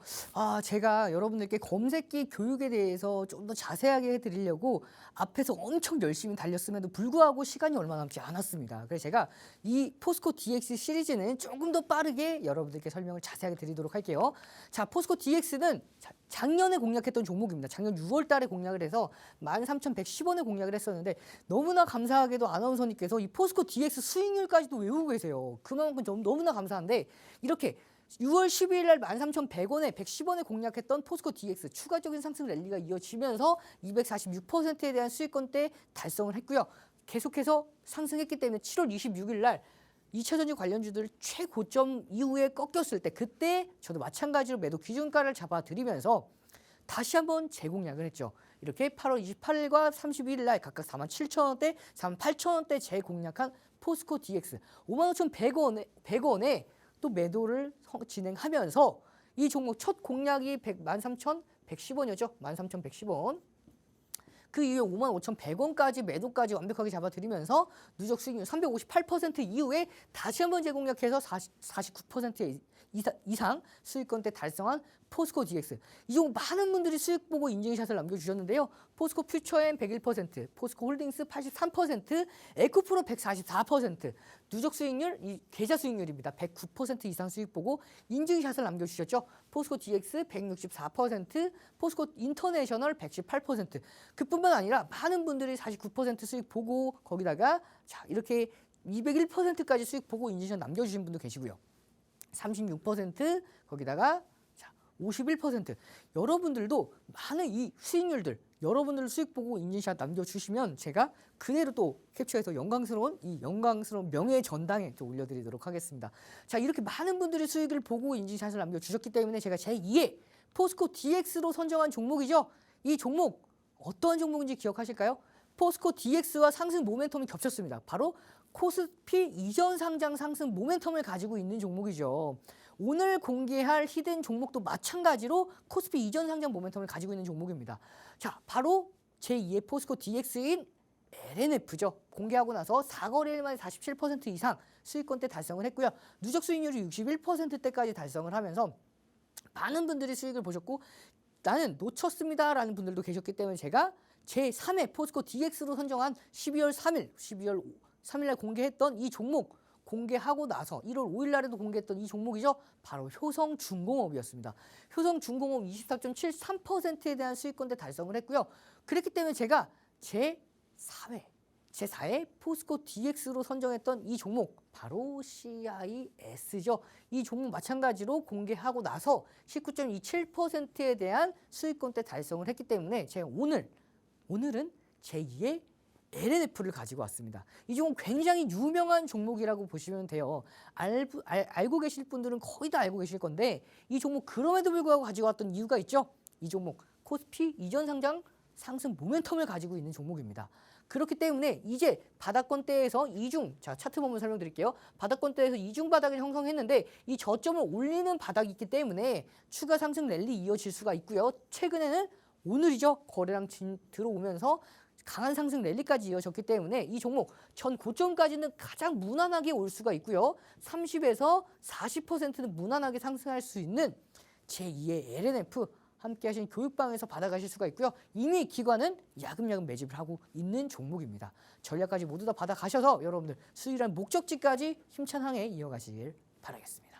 Speaker 2: 제가 여러분들께 검색기 교육에 대해서 좀 더 자세하게 해드리려고 앞에서 엄청 열심히 달렸음에도 불구하고 시간이 얼마 남지 않았습니다. 그래서 제가 이 포스코 DX 시리즈는 조금 더 빠르게 여러분들께 설명을 자세하게 드리도록 할게요. 자, 포스코 DX는 작년에 공략했던 종목입니다. 작년 6월 달에 공략을 해서 13,110원에 공략을 했었는데 너무나 감사하게도 아나운서님께서 이 포스코 DX 수익률까지도 외우고 계세요. 그만큼 너무나 감사한데 이렇게 6월 12일 날 13,100원에 110원에 공략했던 포스코 DX 추가적인 상승 랠리가 이어지면서 246%에 대한 수익권대 달성을 했고요. 계속해서 상승했기 때문에 7월 26일 날 2차전지 관련주들 최고점 이후에 꺾였을 때 그때 저도 마찬가지로 매도 기준가를 잡아드리면서 다시 한번 재공략을 했죠. 이렇게 8월 28일과 31일 날 각각 47,000원대, 48,000원대 재공략한 포스코 DX 55,100원에 또 매도를 진행하면서 이 종목 첫 공략이 13,110원이었죠. 13,110원. 그 이후에 55,100원까지 매도까지 완벽하게 잡아드리면서 누적 수익률 358% 이후에 다시 한번 재공략해서 49% 이상 수익권대 달성한 포스코 DX. 이 종목 많은 분들이 수익 보고 인증샷을 남겨주셨는데요. 포스코 퓨처엠 101%, 포스코 홀딩스 83%, 에코프로 144%, 누적 수익률, 이 계좌 수익률입니다. 109% 이상 수익 보고 인증샷을 남겨주셨죠. 포스코 DX 164%, 포스코 인터내셔널 118%. 그뿐만 아니라 많은 분들이 49% 수익 보고 거기다가 자 이렇게 201%까지 수익 보고 인증샷 남겨주신 분도 계시고요. 36% 거기다가 51% 여러분들도 많은 이 수익률들 여러분들 수익 보고 인증샷 남겨주시면 제가 그대로 또 캡처해서 영광스러운 명예의 전당에 또 올려드리도록 하겠습니다. 자 이렇게 많은 분들이 수익을 보고 인증샷을 남겨주셨기 때문에 제가 제2의 포스코 DX로 선정한 종목이죠. 이 종목 어떠한 종목인지 기억하실까요? 포스코 DX와 상승 모멘텀이 겹쳤습니다. 바로 코스피 이전 상장 상승 모멘텀을 가지고 있는 종목이죠. 오늘 공개할 히든 종목도 마찬가지로 코스피 이전 상장 모멘텀을 가지고 있는 종목입니다. 자, 바로 제2의 포스코 DX인 LNF죠. 공개하고 나서 4거래일 만에 47% 이상 수익권대 달성을 했고요. 누적 수익률이 61%대까지 달성을 하면서 많은 분들이 수익을 보셨고 나는 놓쳤습니다라는 분들도 계셨기 때문에 제가 제3회 포스코 DX로 선정한 12월 3일 날 공개했던 이 종목 공개하고 나서 1월 5일 날에도 공개했던 이 종목이죠. 바로 효성중공업이었습니다. 효성중공업 24.73%에 대한 수익권대 달성을 했고요. 그렇기 때문에 제가 제4회 포스코 DX로 선정했던 이 종목 바로 CIS죠. 이 종목 마찬가지로 공개하고 나서 19.27%에 대한 수익권대 달성을 했기 때문에 제가 오늘은 제2의 LNF를 가지고 왔습니다. 이 종목 굉장히 유명한 종목이라고 보시면 돼요. 알고 계실 분들은 거의 다 알고 계실 건데 이 종목 그럼에도 불구하고 가지고 왔던 이유가 있죠. 이 종목 코스피 이전 상장 상승 모멘텀을 가지고 있는 종목입니다. 그렇기 때문에 이제 바닥권대에서 자 차트 보면 설명드릴게요. 바닥권대에서 이중 바닥을 형성했는데 이 저점을 올리는 바닥이 있기 때문에 추가 상승 랠리 이어질 수가 있고요. 최근에는 오늘이죠. 거래량 들어오면서 강한 상승 랠리까지 이어졌기 때문에 이 종목 전 고점까지는 가장 무난하게 올 수가 있고요. 30에서 40%는 무난하게 상승할 수 있는 제2의 LNF 함께 하신 교육방에서 받아가실 수가 있고요. 이미 기관은 야금야금 매집을 하고 있는 종목입니다. 전략까지 모두 다 받아가셔서 여러분들 수익이란 목적지까지 힘찬 항해 이어가시길 바라겠습니다.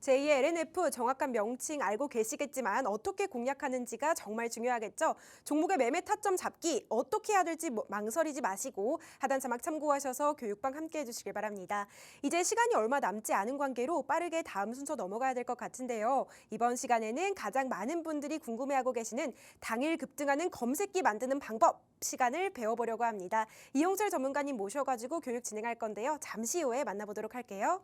Speaker 1: 제2의 LNF 정확한 명칭 알고 계시겠지만 어떻게 공략하는지가 정말 중요하겠죠. 종목의 매매 타점 잡기 어떻게 해야 될지 망설이지 마시고 하단 자막 참고하셔서 교육방 함께 해주시길 바랍니다. 이제 시간이 얼마 남지 않은 관계로 빠르게 다음 순서 넘어가야 될 것 같은데요. 이번 시간에는 가장 많은 분들이 궁금해하고 계시는 당일 급등하는 검색기 만드는 방법 시간을 배워보려고 합니다. 이용철 전문가님 모셔가지고 교육 진행할 건데요. 잠시 후에 만나보도록 할게요.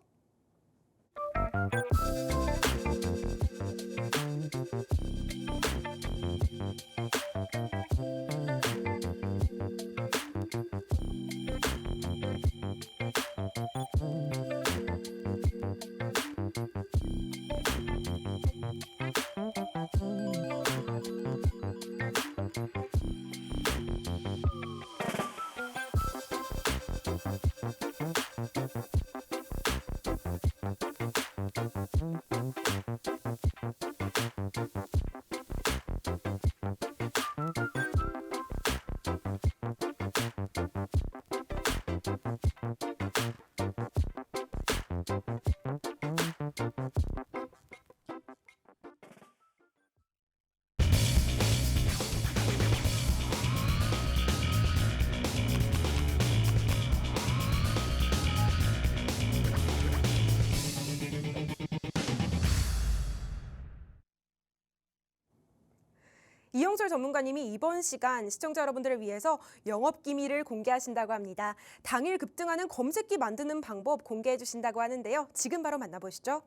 Speaker 1: 이영철 전문가님이 이번 시간 시청자 여러분들을 위해서 영업 기밀을 공개하신다고 합니다. 당일 급등하는 검색기 만드는 방법 공개해 주신다고 하는데요. 지금 바로 만나보시죠.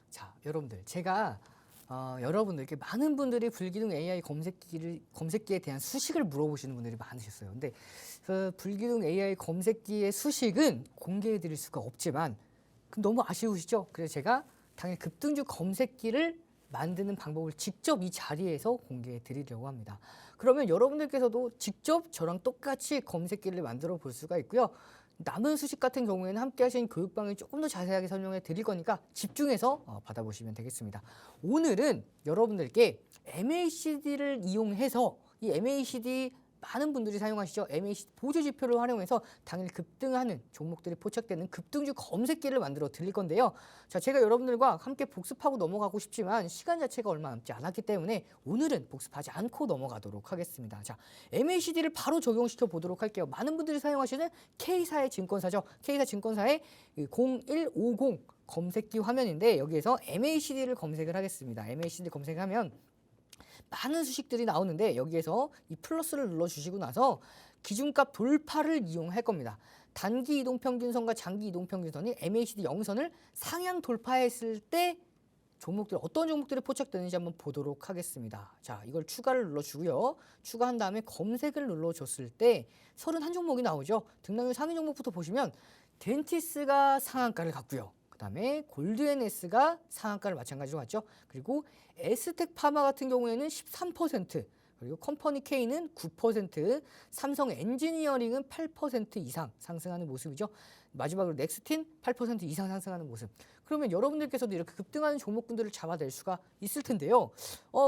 Speaker 2: 자, 여러분들 제가 여러분들께 많은 분들이 불기둥 AI 검색기에 대한 수식을 물어보시는 분들이 많으셨어요. 근데 불기둥 AI 검색기의 수식은 공개해 드릴 수가 없지만 너무 아쉬우시죠? 그래서 제가 당일 급등주 검색기를 만드는 방법을 직접 이 자리에서 공개해 드리려고 합니다. 그러면 여러분들께서도 직접 저랑 똑같이 검색기를 만들어 볼 수가 있고요. 남은 수식 같은 경우에는 함께 하신 교육방을 조금 더 자세하게 설명해 드릴 거니까 집중해서 받아보시면 되겠습니다. 오늘은 여러분들께 MACD를 이용해서 이 MACD 많은 분들이 사용하시죠. MACD 보조 지표를 활용해서 당일 급등하는 종목들이 포착되는 급등주 검색기를 만들어 드릴 건데요. 자, 제가 여러분들과 함께 복습하고 넘어가고 싶지만 시간 자체가 얼마 남지 않았기 때문에 오늘은 복습하지 않고 넘어가도록 하겠습니다. 자, MACD를 바로 적용시켜 보도록 할게요. 많은 분들이 사용하시는 K사의 증권사죠. K사 증권사의 0150 검색기 화면인데 여기에서 MACD를 검색을 하겠습니다. MACD 검색하면 많은 수식들이 나오는데 여기에서 이 플러스를 눌러주시고 나서 기준값 돌파를 이용할 겁니다. 단기 이동평균선과 장기 이동평균선이 MACD 영선을 상향 돌파했을 때 어떤 종목들이 포착되는지 한번 보도록 하겠습니다. 자, 이걸 추가를 눌러주고요. 추가한 다음에 검색을 눌러줬을 때 31종목이 나오죠. 등락률 상위 종목부터 보시면 덴티스가 상한가를 갔고요. 그 다음에 골드앤에스가 상한가를 마찬가지로 갔죠. 그리고 에스텍 파마 같은 경우에는 13%, 그리고 컴퍼니 K는 9%, 삼성 엔지니어링은 8% 이상 상승하는 모습이죠. 마지막으로 넥스틴 8% 이상 상승하는 모습. 그러면 여러분들께서도 이렇게 급등하는 종목군들을 잡아낼 수가 있을 텐데요.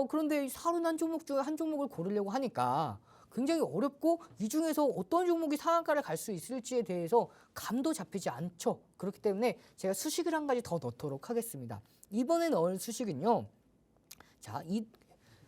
Speaker 2: 그런데 31종목 중에 한 종목을 고르려고 하니까 굉장히 어렵고 이 중에서 어떤 종목이 상한가를 갈 수 있을지에 대해서 감도 잡히지 않죠. 그렇기 때문에 제가 수식을 한 가지 더 넣도록 하겠습니다. 이번에 넣을 수식은요. 자,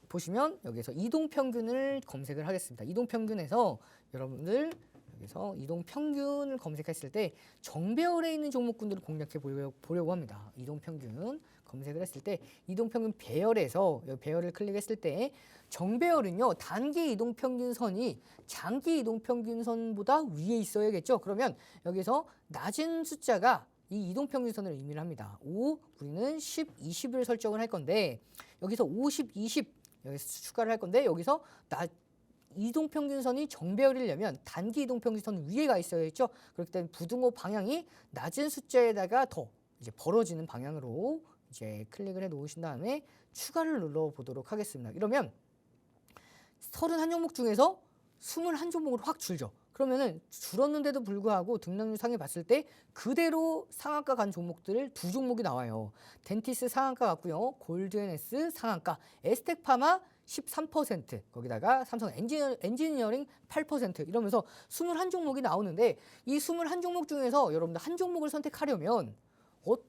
Speaker 2: 보시면 여기서 이동평균을 검색을 하겠습니다. 이동평균에서 여러분들 여기서 이동평균을 검색했을 때 정배열에 있는 종목군들을 공략해 보려고 합니다. 이동평균 검색을 했을 때 이동평균 배열에서 배열을 클릭했을 때 정배열은요 단기 이동평균선이 장기 이동평균선보다 위에 있어야겠죠. 그러면 여기서 낮은 숫자가 이 이동평균선을 의미를 합니다. 5, 우리는 10, 20을 설정을 할 건데 여기서 50, 20 여기서 추가를 할 건데 여기서 이동평균선이 정배열이려면 단기 이동평균선 위에 가 있어야겠죠. 그렇기 때문에 부등호 방향이 낮은 숫자에다가 더 이제 벌어지는 방향으로 이제 클릭을 해 놓으신 다음에 추가를 눌러 보도록 하겠습니다. 이러면 31종목 중에서 21종목으로 확 줄죠. 그러면은 줄었는데도 불구하고 등락률 상에 봤을 때 그대로 상한가 간 종목들 두 종목이 나와요. 덴티스 상한가 같고요. 골드앤에스 상한가, 에스텍파마 13%, 거기다가 삼성 엔지니어링 8% 이러면서 21종목이 나오는데 이 21종목 중에서 여러분들 한 종목을 선택하려면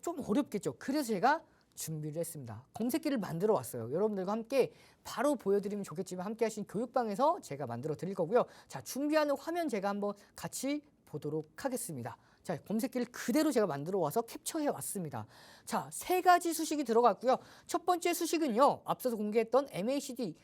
Speaker 2: 좀 어렵겠죠. 그래서 제가 준비를 했습니다. 검색기를 만들어 왔어요. 여러분들과 함께 바로 보여드리면 좋겠지만 함께 하신 교육방에서 제가 만들어 드릴 거고요. 자, 준비하는 화면 제가 한번 같이 보도록 하겠습니다. 자, 검색기를 그대로 제가 만들어 와서 캡처해 왔습니다. 자, 세 가지 수식이 들어갔고요. 첫 번째 수식은요. 앞서서 공개했던 MACD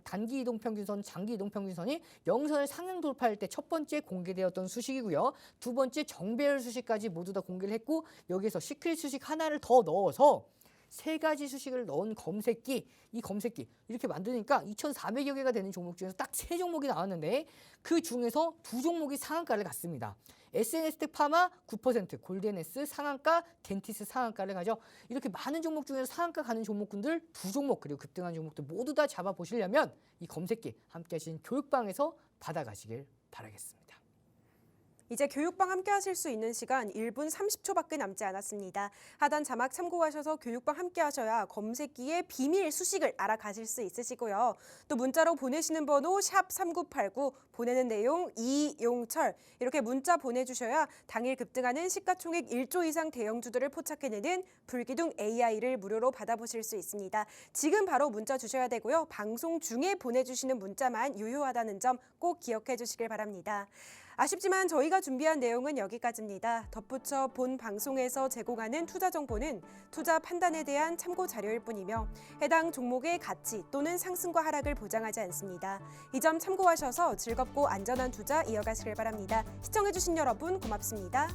Speaker 2: 단기 이동평균선, 장기 이동평균선이 영선을 상향 돌파할 때 첫 번째 공개되었던 수식이고요. 두 번째 정배열 수식까지 모두 다 공개를 했고 여기에서 시크릿 수식 하나를 더 넣어서 세 가지 수식을 넣은 검색기, 이 검색기 이렇게 만드니까 2,400여 개가 되는 종목 중에서 딱 세 종목이 나왔는데 그 중에서 두 종목이 상한가를 갔습니다. SNS텍 파마 9%, 골드앤에스 상한가, 덴티스 상한가를 가죠. 이렇게 많은 종목 중에서 상한가 가는 종목군들 두 종목 그리고 급등한 종목들 모두 다 잡아보시려면 이 검색기 함께 하신 교육방에서 받아가시길 바라겠습니다.
Speaker 1: 이제 교육방 함께 하실 수 있는 시간 1분 30초밖에 남지 않았습니다. 하단 자막 참고하셔서 교육방 함께 하셔야 검색기의 비밀 수식을 알아가실 수 있으시고요. 또 문자로 보내시는 번호 샵 3989, 보내는 내용 이용철 이렇게 문자 보내주셔야 당일 급등하는 시가총액 1조 이상 대형주들을 포착해내는 불기둥 AI를 무료로 받아보실 수 있습니다. 지금 바로 문자 주셔야 되고요. 방송 중에 보내주시는 문자만 유효하다는 점 꼭 기억해 주시길 바랍니다. 아쉽지만 저희가 준비한 내용은 여기까지입니다. 덧붙여 본 방송에서 제공하는 투자 정보는 투자 판단에 대한 참고 자료일 뿐이며 해당 종목의 가치 또는 상승과 하락을 보장하지 않습니다. 이 점 참고하셔서 즐겁고 안전한 투자 이어가시길 바랍니다. 시청해주신 여러분 고맙습니다.